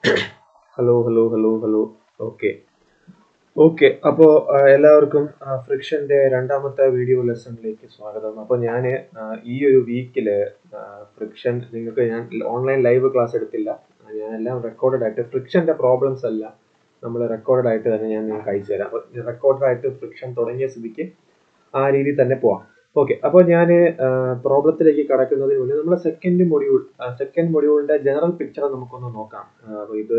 Hello. Okay. Okay. അപ്പോൾ എല്ലാവർക്കും ഫ്രിക്ഷന്റെ രണ്ടാമത്തെ വീഡിയോ ലെസണിലേക്ക് സ്വാഗതം. അപ്പോൾ ഞാൻ ഈ ഒരു വീക്കിൽ ഫ്രിക്ഷൻ നിങ്ങൾക്ക് ഞാൻ ഓൺലൈൻ ലൈവ് ക്ലാസ് എടുത്തില്ല. ഞാൻ എല്ലാം റെക്കോർഡഡ് ആയിട്ട് ഫ്രിക്ഷന്റെ പ്രോബ്ലംസ് എല്ലാം നമ്മൾ റെക്കോർഡഡ് ആയിട്ട് തന്നെ ഞാൻ നിങ്ങൾക്ക് അയച്ചു തരാം. അപ്പോൾ റെക്കോർഡഡ് ആയിട്ട് ഫ്രിക്ഷൻ തുടങ്ങിയ സ്ഥിതിക്ക് ആ രീതിയിൽ തന്നെ പോവാം. ഓക്കെ. അപ്പോൾ ഞാൻ പ്രോബ്ലത്തിലേക്ക് കടക്കുന്നതിന് മുന്നേ നമ്മുടെ സെക്കൻഡ് മൊഡ്യൂളിന്റെ ജനറൽ പിക്ചർ നമുക്കൊന്ന് നോക്കാം. അപ്പോൾ ഇത്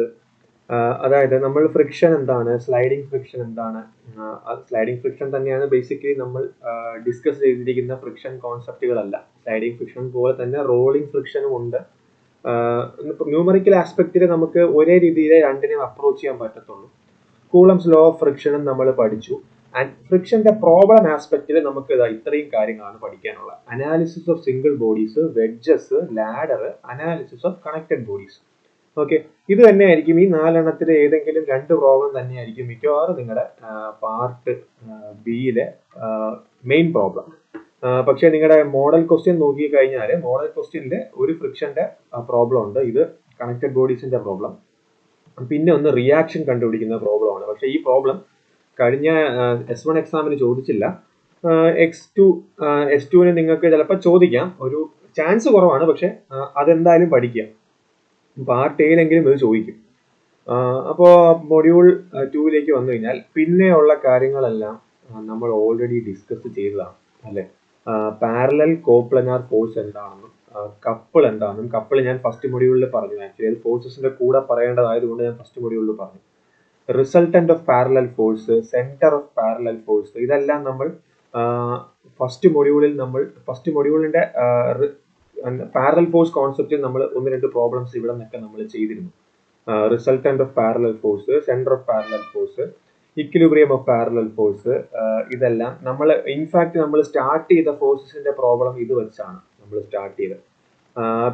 അതായത് നമ്മൾ ഫ്രിക്ഷൻ എന്താണ്, സ്ലൈഡിംഗ് ഫ്രിക്ഷൻ എന്താണ്, സ്ലൈഡിംഗ് ഫ്രിക്ഷൻ തന്നെയാണ് ബേസിക്കലി നമ്മൾ ഡിസ്കസ് ചെയ്തിരിക്കുന്ന ഫ്രിക്ഷൻ കോൺസെപ്റ്റുകളല്ല. സ്ലൈഡിംഗ് ഫ്രിക്ഷൻ പോലെ തന്നെ റോളിംഗ് ഫ്രിക്ഷനും ഉണ്ട്. ന്യൂമറിക്കൽ ആസ്പെക്റ്റിൽ നമുക്ക് ഒരേ രീതിയിൽ രണ്ടിനെയും അപ്രോച്ച് ചെയ്യാൻ പറ്റത്തുള്ളൂ. കൂളംസ് ലോ ഓഫ് ഫ്രിക്ഷനും നമ്മൾ പഠിച്ചു. ആൻഡ് ഫ്രിക്ഷന്റെ പ്രോബ്ലം ആസ്പെക്റ്റിൽ നമുക്ക് ഇത്രയും കാര്യങ്ങളാണ് പഠിക്കാനുള്ളത്. Analysis of single bodies, wedges, ladder, analysis of connected bodies. Okay. ഇത് തന്നെയായിരിക്കും ഈ നാലെണ്ണത്തിലെ ഏതെങ്കിലും രണ്ട് പ്രോബ്ലം തന്നെയായിരിക്കും മിക്കവാറും നിങ്ങളുടെ പാർട്ട് ബിയിലെ മെയിൻ പ്രോബ്ലം. പക്ഷെ നിങ്ങളുടെ മോഡൽ ക്വസ്റ്റ്യൻ നോക്കി കഴിഞ്ഞാൽ മോഡൽ ക്വസ്റ്റ്യനിൽ ഒരു ഫ്രിക്ഷന്റെ പ്രോബ്ലം ഉണ്ട്. ഇത് കണക്റ്റഡ് ബോഡീസിന്റെ പ്രോബ്ലം. പിന്നെ ഒന്ന് റിയാക്ഷൻ കണ്ടുപിടിക്കുന്ന പ്രോബ്ലം ആണ്. പക്ഷെ ഈ പ്രോബ്ലം കഴിഞ്ഞ S1 എക്സാമിന് ചോദിച്ചില്ല. S2ന് നിങ്ങൾക്ക് ചിലപ്പോൾ ചോദിക്കാം. ഒരു ചാൻസ് കുറവാണ്, പക്ഷെ അതെന്തായാലും പഠിക്കാം. പാർട്ട് എയിലെങ്കിലും ഇത് ചോദിക്കും. അപ്പോൾ മൊഡ്യൂൾ 2ലേക്ക് വന്നു കഴിഞ്ഞാൽ പിന്നെയുള്ള കാര്യങ്ങളെല്ലാം നമ്മൾ ഓൾറെഡി ഡിസ്കസ് ചെയ്തതാണ് അല്ലെ. പാരലൽ കോപ്ലനാർ ഫോഴ്സ് എന്താണെന്നും കപ്പിൾ എന്താണെന്നും കപ്പിൾ ഞാൻ ഫസ്റ്റ് മൊഡ്യൂളിൽ പറഞ്ഞു. ആക്ച്വലി അത് ഫോഴ്സസിന്റെ കൂടെ പറയേണ്ടതായതുകൊണ്ട് ഞാൻ ഫസ്റ്റ് മൊഡ്യൂളിൽ പറഞ്ഞു. Resultant of parallel force, centre of parallel force, ഇതെല്ലാം നമ്മൾ ഫസ്റ്റ് മൊഡ്യൂളിന്റെ പാരലൽ ഫോഴ്സ് കോൺസെപ്റ്റിൽ നമ്മൾ ഒന്ന് രണ്ട് പ്രോബ്ലംസ് ഇവിടെ നിന്നൊക്കെ നമ്മൾ ചെയ്തിരുന്നു. Resultant of parallel force, centre of parallel force, equilibrium of parallel force, ഇതെല്ലാം നമ്മൾ ഇൻഫാക്ട് നമ്മൾ സ്റ്റാർട്ട് ചെയ്ത ഫോഴ്സസിന്റെ പ്രോബ്ലം ഇത് വെച്ചാണ് നമ്മൾ സ്റ്റാർട്ട് ചെയ്തത്.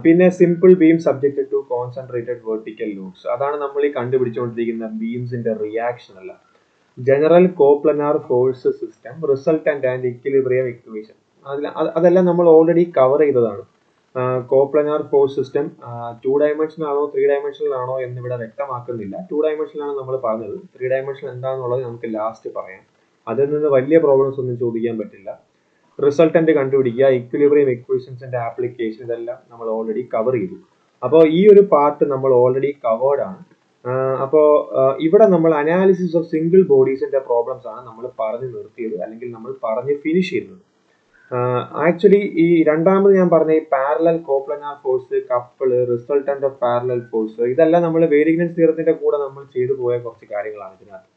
പിന്നെ simple beam subjected to concentrated vertical loads, അതാണ് നമ്മൾ ഈ കണ്ടുപിടിച്ചുകൊണ്ടിരിക്കുന്ന ബീംസിന്റെ റിയാക്ഷൻ അല്ല. General coplanar force system, resultant and equilibrium equation, അതെല്ലാം നമ്മൾ ഓൾറെഡി കവർ ചെയ്തതാണ്. കോപ്ലനാർ ഫോഴ്സ് സിസ്റ്റം 2 ഡയമെൻഷനൽ ആണോ 3 ഡയമെൻഷനൽ ആണോ എന്നിവിടെ വ്യക്തമാക്കുന്നില്ല. 2 ഡയമെൻഷനിലാണ് നമ്മൾ പറഞ്ഞത്. 3 ഡയമെൻഷൻ എന്താണെന്നുള്ളത് നമുക്ക് ലാസ്റ്റ് പറയാം. അതിൽ നിന്ന് വലിയ പ്രോബ്ലംസ് ഒന്നും ചോദിക്കാൻ പറ്റില്ല. റിസൾട്ടന്റ് കണ്ടുപിടിക്കുക, ഇക്വിലിബ്രിയം ഇക്വേഷൻസിന്റെ ആപ്ലിക്കേഷൻ, ഇതെല്ലാം നമ്മൾ ഓൾറെഡി കവർ ചെയ്തു. അപ്പോൾ ഈ ഒരു പാർട്ട് നമ്മൾ ഓൾറെഡി കവേർഡ് ആണ്. അപ്പോൾ ഇവിടെ നമ്മൾ അനാലിസിസ് ഓഫ് സിംഗിൾ ബോഡീസിന്റെ പ്രോബ്ലംസ് ആണ് നമ്മൾ പറഞ്ഞു നിർത്തിയത്, അല്ലെങ്കിൽ നമ്മൾ പറഞ്ഞ് ഫിനിഷ് ചെയ്യുന്നത്. ആക്ച്വലി ഈ രണ്ടാമത് ഞാൻ പറഞ്ഞ ഈ parallel coplanar force, couple, resultant of parallel force, ഇതെല്ലാം നമ്മൾ വേരിയൻസ് തിയറത്തിന്റെ കൂടെ നമ്മൾ ചെയ്തു പോയ കുറച്ച് കാര്യങ്ങളാണ് ഇതിനകത്ത്.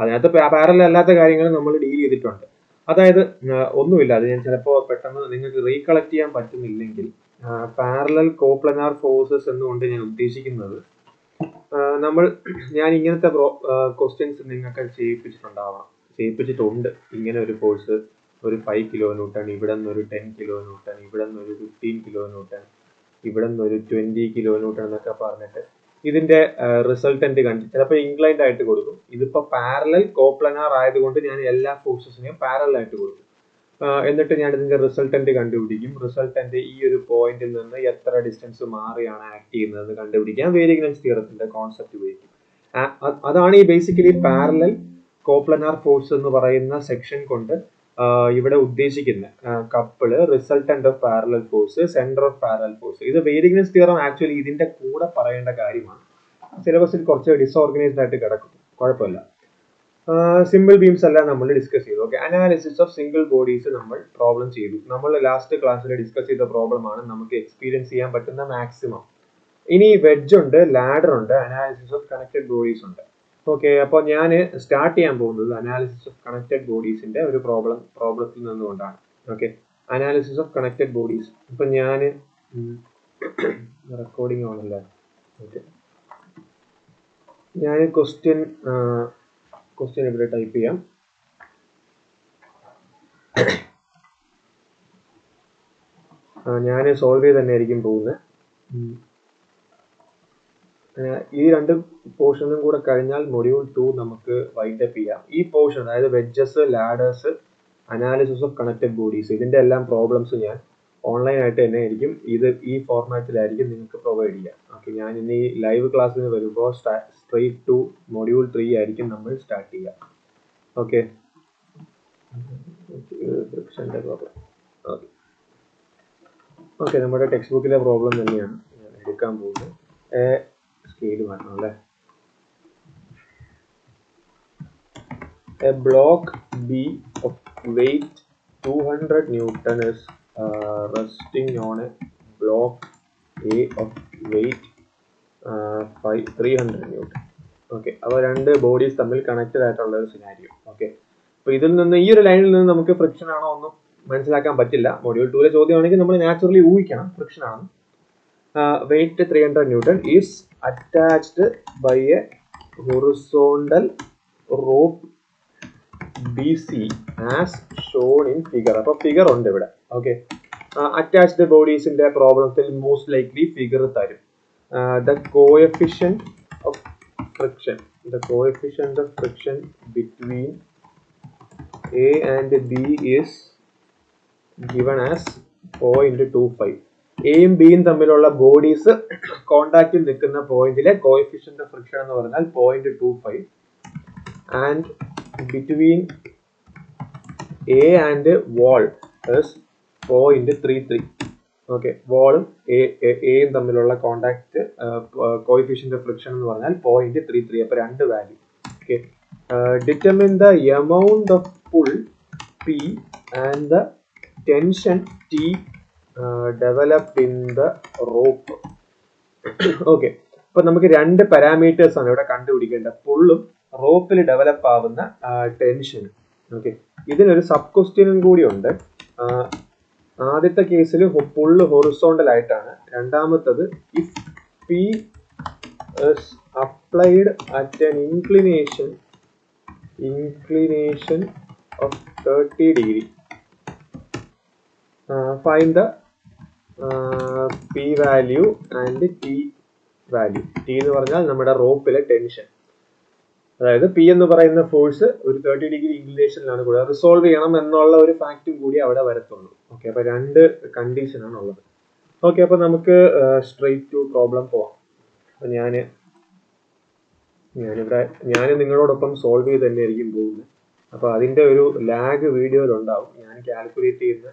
അതിനകത്ത് പാരലൽ അല്ലാത്ത കാര്യങ്ങൾ നമ്മൾ ഡീൽ ചെയ്തിട്ടുണ്ട്. അതായത് ഒന്നുമില്ല, അത് ഞാൻ ചിലപ്പോൾ പെട്ടെന്ന് നിങ്ങൾക്ക് റീകളക്ട് ചെയ്യാൻ പറ്റുന്നില്ലെങ്കിൽ, പാരലൽ കോപ്ലനാർ ഫോഴ്സസ് എന്നുകൊണ്ട് ഞാൻ ഉദ്ദേശിക്കുന്നത് ഞാൻ ഇങ്ങനത്തെ ക്വസ്റ്റ്യൻസ് നിങ്ങൾക്ക് ചെയ്യിപ്പിച്ചിട്ടുണ്ട്. ഇങ്ങനെ ഒരു ഫോഴ്സ്, ഒരു 5 കിലോ ന്യൂട്ടൺ, ഇവിടെ നിന്ന് ഒരു 10 കിലോ ന്യൂട്ടൺ, ഇവിടെ നിന്ന് ഒരു 15 കിലോ ന്യൂട്ടൺ, ഇവിടെ നിന്ന് ഒരു 20 കിലോ ന്യൂട്ടൺ എന്നൊക്കെ പറഞ്ഞിട്ട് ഇതിന്റെ റിസൾട്ടന്റ് കണ്ടു ചിലപ്പോൾ ഇൻക്ലൈൻഡ് ആയിട്ട് കൊടുക്കും. ഇതിപ്പോ പാരലൽ കോപ്ലനാർ ആയതുകൊണ്ട് ഞാൻ എല്ലാ ഫോഴ്സസിനെയും പാരലൽ ആയിട്ട് കൊടുക്കും. എന്നിട്ട് ഞാൻ ഇതിന്റെ റിസൾട്ടന്റ് കണ്ടുപിടിക്കും. റിസൾട്ടന്റ് ഈ ഒരു പോയിന്റിൽ നിന്ന് എത്ര ഡിസ്റ്റൻസ് മാറിയാണ് ആക്ട് ചെയ്യുന്നത് കണ്ടുപിടിക്കാൻ വേരിയൻസ് തിയറത്തിന്റെ കോൺസെപ്റ്റ് ഉപയോഗിക്കും. അതാണ് ഈ ബേസിക്കലി പാരലൽ കോപ്ലനാർ ഫോഴ്സ് എന്ന് പറയുന്ന സെക്ഷൻ കൊണ്ട് ഇവിടെ ഉദ്ദേശിക്കുന്ന couple, resultant of parallel force, centre of parallel force. ഇത് വേരിയൻസ് തിയറം ആക്ച്വലി ഇതിന്റെ കൂടെ പറയേണ്ട കാര്യമാണ്. സിലബസിൽ കുറച്ച് ഡിസോർഗനൈസ്ഡ് ആയിട്ട് കിടക്കും, കുഴപ്പമില്ല. സിമ്പിൾ ബീംസ് എല്ലാം നമ്മൾ ഡിസ്കസ് ചെയ്തു. Okay. Analysis of single bodies നമ്മൾ പ്രോബ്ലം ചെയ്തു. നമ്മൾ ലാസ്റ്റ് ക്ലാസ്സിൽ ഡിസ്കസ് ചെയ്ത പ്രോബ്ലം ആണ് നമുക്ക് എക്സ്പീരിയൻസ് ചെയ്യാൻ പറ്റുന്ന മാക്സിമം. ഇനി വെഡ്ജ് ഉണ്ട്, ലാഡർ ഉണ്ട്, അനാലിസിസ് ഓഫ് കണക്റ്റഡ് ബോഡീസ് ഉണ്ട്. ഓക്കെ. അപ്പോൾ ഞാൻ സ്റ്റാർട്ട് ചെയ്യാൻ പോകുന്നത് അനാലിസിസ് ഓഫ് കണക്റ്റഡ് ബോഡീസിന്റെ ഒരു പ്രോബ്ലത്തിൽ നിന്നുകൊണ്ടാണ്. Okay. Analysis of connected bodies. ഇപ്പൊ ഞാൻ റെക്കോർഡിംഗ് ആണല്ലേ. ഓക്കെ. ഞാൻ ക്വസ്റ്റ്യൻ ഇവിടെ ടൈപ്പ് ചെയ്യാം. ഞാൻ സോൾവ് ചെയ്ത് തന്നെ ആയിരിക്കും പോകുന്നത്. ഈ രണ്ട് പോർഷനും കൂടെ കഴിഞ്ഞാൽ മൊഡ്യൂൾ 2 നമുക്ക് വൈൻഡ് അപ്പ് ചെയ്യാം. ഈ പോർഷൻ, അതായത് wedges, ladders, analysis of connected bodies, ഇതിന്റെ എല്ലാം പ്രോബ്ലംസ് ഞാൻ ഓൺലൈനായിട്ട് തന്നെ ആയിരിക്കും ഇത് ഈ ഫോർമാറ്റിലായിരിക്കും നിങ്ങൾക്ക് പ്രൊവൈഡ് ചെയ്യുക. ഓക്കെ, ഞാൻ ഇനി ലൈവ് ക്ലാസ്സിന് വരുമ്പോൾ സ്ട്രെയിറ്റ് ടു മൊഡ്യൂൾ 3 ആയിരിക്കും നമ്മൾ സ്റ്റാർട്ട് ചെയ്യുക. ഓക്കെ, ഫ്രിക്ഷൻ്റെ പ്രോബ്ലം. ഓക്കെ ഓക്കെ, നമ്മുടെ ടെക്സ്റ്റ് ബുക്കിലെ പ്രോബ്ലം തന്നെയാണ് ഞാൻ എടുക്കാൻ പോകുന്നത്. സ്കെയിൽ മാറ്റണം അല്ലേ. A block B of weight 200 Newton is resting on a block A of weight 300 Newton. Okay, അപ്പോൾ രണ്ട് ബോഡീസ് തമ്മിൽ കണക്റ്റഡ് ആയിട്ടുള്ള ഒരു സിനാരിയോ. ഓക്കെ, അപ്പോൾ ഇതിൽ നിന്ന് ഈ ഒരു ലൈനിൽ നിന്ന് നമുക്ക് ഫ്രിക്ഷൻ ആണോ ഒന്നും മനസ്സിലാക്കാൻ പറ്റില്ല. മൊഡ്യൂൾ 2 ചോദ്യമാണെങ്കിൽ നമ്മൾ നാച്ചുറലി ഊഹിക്കണം ഫ്രിക്ഷൻ ആണ്. Weight 300 Newton is attached by a horizontal rope BC as shown in figure. അപ്പോൾ ഫിഗർ ഉണ്ട് ഇവിടെ. ഓക്കെ, അറ്റാച്ച്ഡ് ബോഡീസിന്റെ പ്രോബ്ലത്തിൽ മോസ്റ്റ് ലൈക്ലി ഫിഗർ തരും. The coefficient of friction between A and B is given as 0.25. എയും ബിയും തമ്മിലുള്ള ബോഡീസ് കോണ്ടാക്റ്റിൽ നിൽക്കുന്ന പോയിന്റിലെ കോഎഫിഷ്യന്റ് ഓഫ് ഫ്രിക്ഷൻ എന്ന് പറഞ്ഞാൽ 0.25 and between A and wall is 0.33. Okay, വാളും എയും തമ്മിലുള്ള കോണ്ടാക്ട് കോഎഫിഷ്യന്റ് ഓഫ് ഫ്രിക്ഷൻ എന്ന് പറഞ്ഞാൽ 0.33. അപ്പോൾ രണ്ട് value. Okay, determine the amount of pull P and the tension T developed in the rope. Okay, അപ്പൊ നമുക്ക് രണ്ട് പാരാമീറ്റേഴ്സ് ആണ് ഇവിടെ കണ്ടുപിടിക്കേണ്ടത്, പുള്ളും റോപ്പിൽ ഡെവലപ്പ് ആവുന്ന ടെൻഷനും. ഓക്കെ, ഇതിനൊരു സബ് ക്വസ്റ്റ്യനും കൂടി ഉണ്ട്. ആദ്യത്തെ കേസിൽ പുള്ള് ഹൊറിസോണ്ടൽ ആയിട്ടാണ്. രണ്ടാമത്തത് if P is applied at an inclination of 30 degree, find the P value and T value. T എന്ന് പറഞ്ഞാൽ നമ്മുടെ റോപ്പിലെ ടെൻഷൻ, അതായത് പി എന്ന് പറയുന്ന ഫോഴ്സ് ഒരു 30 ഡിഗ്രി ഇൻക്ലിനേഷനിലാണ് കൂടെ റിസോൾവ് ചെയ്യണം എന്നുള്ള ഒരു ഫാക്റ്റും കൂടി അവിടെ വരത്തുള്ളൂ. ഓക്കെ, അപ്പൊ രണ്ട് കണ്ടീഷൻ ആണ് ഉള്ളത്. ഓക്കെ, അപ്പൊ നമുക്ക് സ്ട്രെയിറ്റ് ടു പ്രോബ്ലം പോവാം. അപ്പൊ ഞാൻ നിങ്ങളോടൊപ്പം സോൾവ് ചെയ്ത് തന്നെ ആയിരിക്കും പോകുന്നത്. അപ്പൊ അതിന്റെ ഒരു ലാഗ് വീഡിയോയിലുണ്ടാവും. ഞാൻ കാൽക്കുലേറ്റ് ചെയ്യുന്ന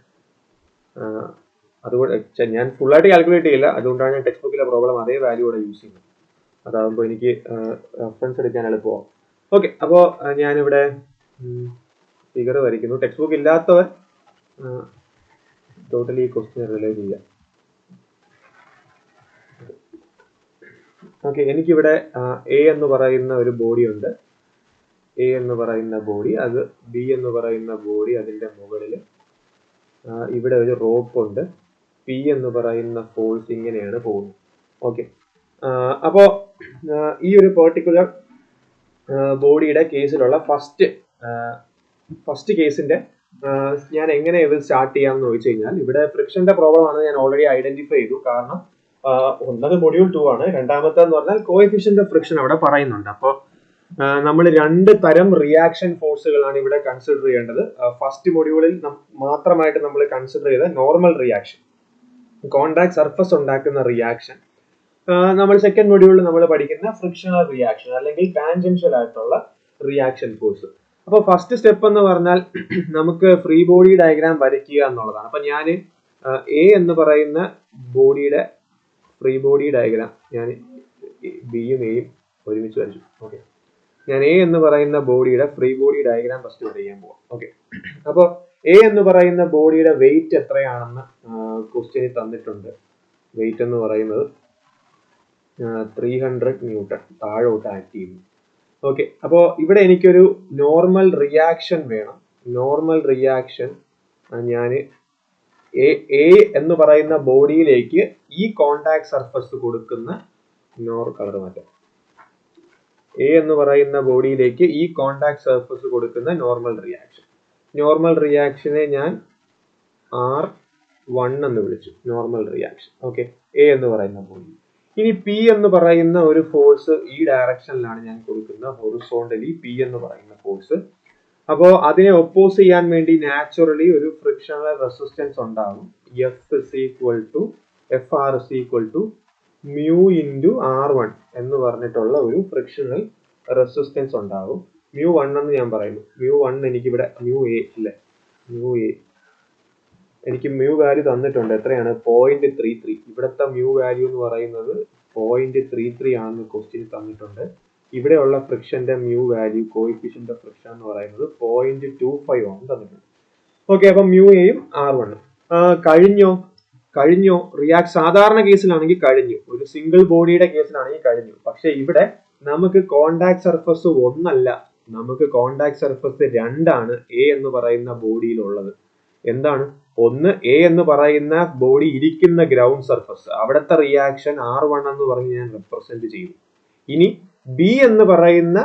അതുകൊണ്ട് ഞാൻ ഫുള്ളായിട്ട് കാൽക്കുലേറ്റ് ചെയ്യില്ല, അതുകൊണ്ടാണ് ഞാൻ ടെക്സ്റ്റ് ബുക്കിലെ പ്രോബ്ലം അതേ വാല്യൂടെ യൂസ് ചെയ്യുന്നത്. അതാകുമ്പോൾ എനിക്ക് റെഫറൻസ് എടുക്കാൻ എളുപ്പമാവും. ഓക്കെ, അപ്പോൾ ഞാനിവിടെ ഫിഗർ വരയ്ക്കുന്നു. ടെക്സ്റ്റ് ബുക്ക് ഇല്ലാത്തവർ ടോട്ടലി ക്വസ്റ്റ്യൻ റിലേറ്റ് ചെയ്യാം. ഓക്കെ, എനിക്കിവിടെ എ എന്ന് പറയുന്ന ഒരു ബോഡി ഉണ്ട്. എ എന്ന് പറയുന്ന ബോഡി, അത് ബി എന്ന് പറയുന്ന ബോഡി, അതിൻ്റെ മുകളിൽ ഇവിടെ ഒരു റോപ്പ് ഉണ്ട്. പി എന്ന് പറയുന്ന ഫോഴ്സ് ഇങ്ങനെയാണ് പോകുന്നത്. ഓക്കെ, അപ്പോൾ ഈ ഒരു പെർട്ടിക്കുലർ ബോഡിയുടെ കേസിലുള്ള ഫസ്റ്റ് കേസിന്റെ ഞാൻ എങ്ങനെ ഇത് സ്റ്റാർട്ട് ചെയ്യാമെന്ന് ചോദിച്ചു കഴിഞ്ഞാൽ, ഇവിടെ ഫ്രിക്ഷന്റെ പ്രോബ്ലം ആണ് ഞാൻ ഓൾറെഡി ഐഡന്റിഫൈ ചെയ്തു. കാരണം ഒന്നത് മൊഡ്യൂൾ 2 ആണ്, രണ്ടാമത്തെന്ന് പറഞ്ഞാൽ കോഎഫിഷ്യന്റ് ഓഫ് ഫ്രിക്ഷൻ അവിടെ പറയുന്നുണ്ട്. അപ്പോൾ നമ്മൾ രണ്ട് തരം റിയാക്ഷൻ ഫോഴ്സുകളാണ് ഇവിടെ കൺസിഡർ ചെയ്യേണ്ടത്. ഫസ്റ്റ് മൊഡ്യൂളിൽ മാത്രമായിട്ട് നമ്മൾ കൺസിഡർ ചെയ്ത നോർമൽ റിയാക്ഷൻ, കോണ്ടാക്ട് സർഫസ് ഉണ്ടാക്കുന്ന റിയാക്ഷൻ. നമ്മൾ സെക്കൻഡ് മൊഡ്യൂളിൽ നമ്മൾ പഠിക്കുന്ന ഫ്രിക്ഷണൽ റിയാക്ഷൻ അല്ലെങ്കിൽ ടാൻജൻഷ്യൽ ആയിട്ടുള്ള റിയാക്ഷൻ ഫോഴ്സ്. അപ്പോൾ ഫസ്റ്റ് സ്റ്റെപ്പ് എന്ന് പറഞ്ഞാൽ നമുക്ക് ഫ്രീ ബോഡി ഡയഗ്രാം വരയ്ക്കുക എന്നുള്ളതാണ്. അപ്പൊ ഞാൻ എ എന്ന് പറയുന്ന ബോഡിയുടെ ഫ്രീ ബോഡി ഡയഗ്രാം ഞാൻ ബിയും എയും ഒരുമിച്ച് വരച്ചു. ഓക്കെ, ഞാൻ എ എന്ന് പറയുന്ന ബോഡിയുടെ ഫ്രീ ബോഡി ഡയഗ്രാം ഫസ്റ്റ് വരയ്ക്കാൻ പോവാം. ഓക്കെ, അപ്പോൾ എ എന്ന് പറയുന്ന ബോഡിയുടെ വെയിറ്റ് എത്രയാണെന്ന് ക്വസ്റ്റ്യനിൽ തന്നിട്ടുണ്ട്. വെയിറ്റ് എന്ന് പറയുന്നത് 300 ന്യൂട്ടൺ താഴോട്ട് ആക്ട് ചെയ്യുന്നു. ഓക്കെ, അപ്പോൾ ഇവിടെ എനിക്കൊരു നോർമൽ റിയാക്ഷൻ വേണം. നോർമൽ റിയാക്ഷൻ ഞാൻ എ എന്ന് പറയുന്ന ബോഡിയിലേക്ക് ഈ കോണ്ടാക്ട് സർഫസ് കൊടുക്കുന്ന കളർ മാറ്റാം. എ എന്ന് പറയുന്ന ബോഡിയിലേക്ക് ഈ കോണ്ടാക്ട് സർഫസ് കൊടുക്കുന്ന നോർമൽ റിയാക്ഷനെ ഞാൻ R1 എന്ന് വിളിച്ചു, നോർമൽ റിയാക്ഷൻ. ഓക്കെ, എ എന്ന് പറയുന്ന ബോഡി. ഇനി പി എന്ന് പറയുന്ന ഒരു ഫോഴ്സ് ഈ ഡയറക്ഷനിലാണ് ഞാൻ കൊടുക്കുന്നത്, ഹൊറിസോണ്ടലി പി എന്ന് പറയുന്ന ഫോഴ്സ്. അപ്പോൾ അതിനെ ഒപ്പോസ് ചെയ്യാൻ വേണ്ടി നാച്ചുറലി ഒരു ഫ്രിക്ഷണൽ റെസിസ്റ്റൻസ് ഉണ്ടാകും. FR is equal to mu into R1 എന്ന് പറഞ്ഞിട്ടുള്ള ഒരു ഫ്രിക്ഷണൽ റെസിസ്റ്റൻസ് ഉണ്ടാകും. mu1 എന്ന് ഞാൻ പറയുന്നു. mu1 എനിക്കിവിടെ mu a അല്ലേ, mu a എനിക്ക് മ്യൂ വാല്യൂ തന്നിട്ടുണ്ട്. എത്രയാണ്? 0.33. ഇവിടുത്തെ മ്യൂ വാല്യൂ എന്ന് പറയുന്നത് 0.33 ആണെന്ന് ക്വസ്റ്റ്യൻ തന്നിട്ടുണ്ട്. ഇവിടെയുള്ള ഫ്രിക്ഷന്റെ mu value, coefficient of friction എന്ന് പറയുന്നത് 0.25 ആണ് തന്നിട്ടുണ്ട്. ഓക്കെ, അപ്പം മ്യൂ എയും R1 കഴിഞ്ഞോ റിയാക്ട്. സാധാരണ കേസിലാണെങ്കിൽ കഴിഞ്ഞു, ഒരു സിംഗിൾ ബോഡിയുടെ കേസിലാണെങ്കിൽ കഴിഞ്ഞു. പക്ഷെ ഇവിടെ നമുക്ക് കോണ്ടാക്ട് സർഫസ് ഒന്നല്ല, നമുക്ക് കോണ്ടാക്ട് സർഫസ് രണ്ടാണ് എ എന്ന് പറയുന്ന ബോഡിയിലുള്ളത്. എന്താണ്? ഒന്ന് എ എന്ന് പറയുന്ന ബോഡി ഇരിക്കുന്ന ഗ്രൗണ്ട് സർഫസ്, അവിടുത്തെ റിയാക്ഷൻ R1 എന്ന് പറഞ്ഞ് ഞാൻ റെപ്രസെന്റ് ചെയ്തു. ഇനി ബി എന്ന് പറയുന്ന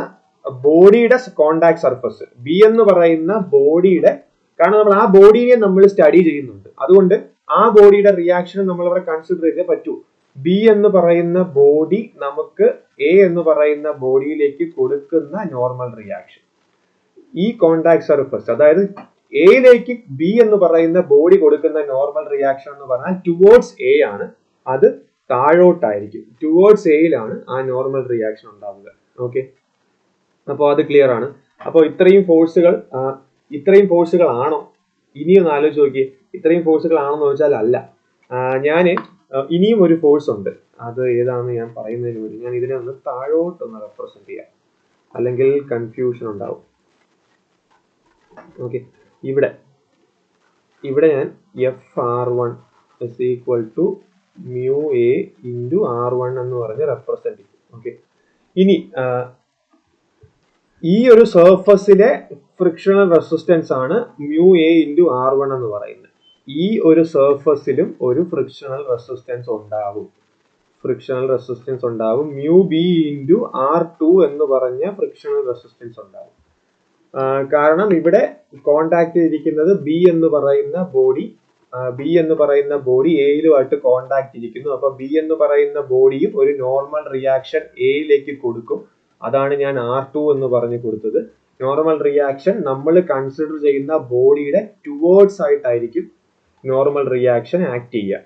ബോഡിയുടെ കോണ്ടാക്ട് സർഫസ്, ബി എന്ന് പറയുന്ന ബോഡിയുടെ, കാരണം നമ്മൾ ആ ബോഡിയെ നമ്മൾ സ്റ്റഡി ചെയ്യുന്നുണ്ട്, അതുകൊണ്ട് ആ ബോഡിയുടെ റിയാക്ഷൻ നമ്മൾ ഇവിടെ കൺസിഡർ ചെയ്തേ പറ്റൂ. ബി എന്ന് പറയുന്ന ബോഡി നമുക്ക് എ എന്ന് പറയുന്ന ബോഡിയിലേക്ക് കൊടുക്കുന്ന നോർമൽ റിയാക്ഷൻ, ഈ കോണ്ടാക്ട് സർഫസ്, അതായത് എയിലേക്ക് ബി എന്ന് പറയുന്ന ബോഡി കൊടുക്കുന്ന നോർമൽ റിയാക്ഷൻ എന്ന് പറഞ്ഞാൽ ടുവേർഡ്സ് എ ആണ്, അത് താഴോട്ടായിരിക്കും. ടുവേർഡ്സ് എയിലാണ് ആ നോർമൽ റിയാക്ഷൻ ഉണ്ടാവുക. ഓക്കെ, അപ്പോൾ അത് ക്ലിയർ ആണ്. അപ്പോൾ ഇത്രയും ഫോഴ്സുകൾ ആണോ? ഇനിയൊന്ന് ആലോചിച്ച് നോക്കിയേ, ഇത്രയും ഫോഴ്സുകൾ ആണെന്ന് ചോദിച്ചാൽ അല്ല. ഞാൻ ഇനിയും ഒരു ഫോഴ്സ് ഉണ്ട്, അത് ഏതാണെന്ന് ഞാൻ പറയുന്നതിന് വേണ്ടി ഞാൻ ഇതിനെ ഒന്ന് താഴോട്ടൊന്ന് റെപ്രസെന്റ് ചെയ്യാം, അല്ലെങ്കിൽ കൺഫ്യൂഷൻ ഉണ്ടാവും. ഓക്കെ, ഇവിടെ ഞാൻ FR1 is equal to mu a into R1 എന്ന് പറഞ്ഞ് റെപ്രസെന്റ് ചെയ്യും. ഓക്കെ, ഇനി ഈ ഒരു സർഫസിലെ ഫ്രിക്ഷണൽ റെസിസ്റ്റൻസ് ആണ് mu a into R1 എന്ന് പറയുന്നത്. ഈ ഒരു സർഫസിലും ഒരു ഫ്രിക്ഷണൽ റെസിസ്റ്റൻസ് ഉണ്ടാവും. mu b into R2 എന്ന് പറഞ്ഞ ഫ്രിക്ഷണൽ റെസിസ്റ്റൻസ് ഉണ്ടാവും. കാരണം ഇവിടെ കോണ്ടാക്ട് ചെയ്തിരിക്കുന്നത് ബി എന്ന് പറയുന്ന ബോഡി എയിലുമായിട്ട് കോണ്ടാക്ട് ഇരിക്കുന്നു. അപ്പൊ ബി എന്ന് പറയുന്ന ബോഡിയും ഒരു നോർമൽ റിയാക്ഷൻ എയിലേക്ക് കൊടുക്കും. അതാണ് ഞാൻ R2 എന്ന് പറഞ്ഞു കൊടുത്തത്. നോർമൽ റിയാക്ഷൻ നമ്മൾ കൺസിഡർ ചെയ്യുന്ന ബോഡിയുടെ ടുവേർഡ്സ് ആയിട്ടായിരിക്കും നോർമൽ റിയാക്ഷൻ ആക്ട് ചെയ്യുക.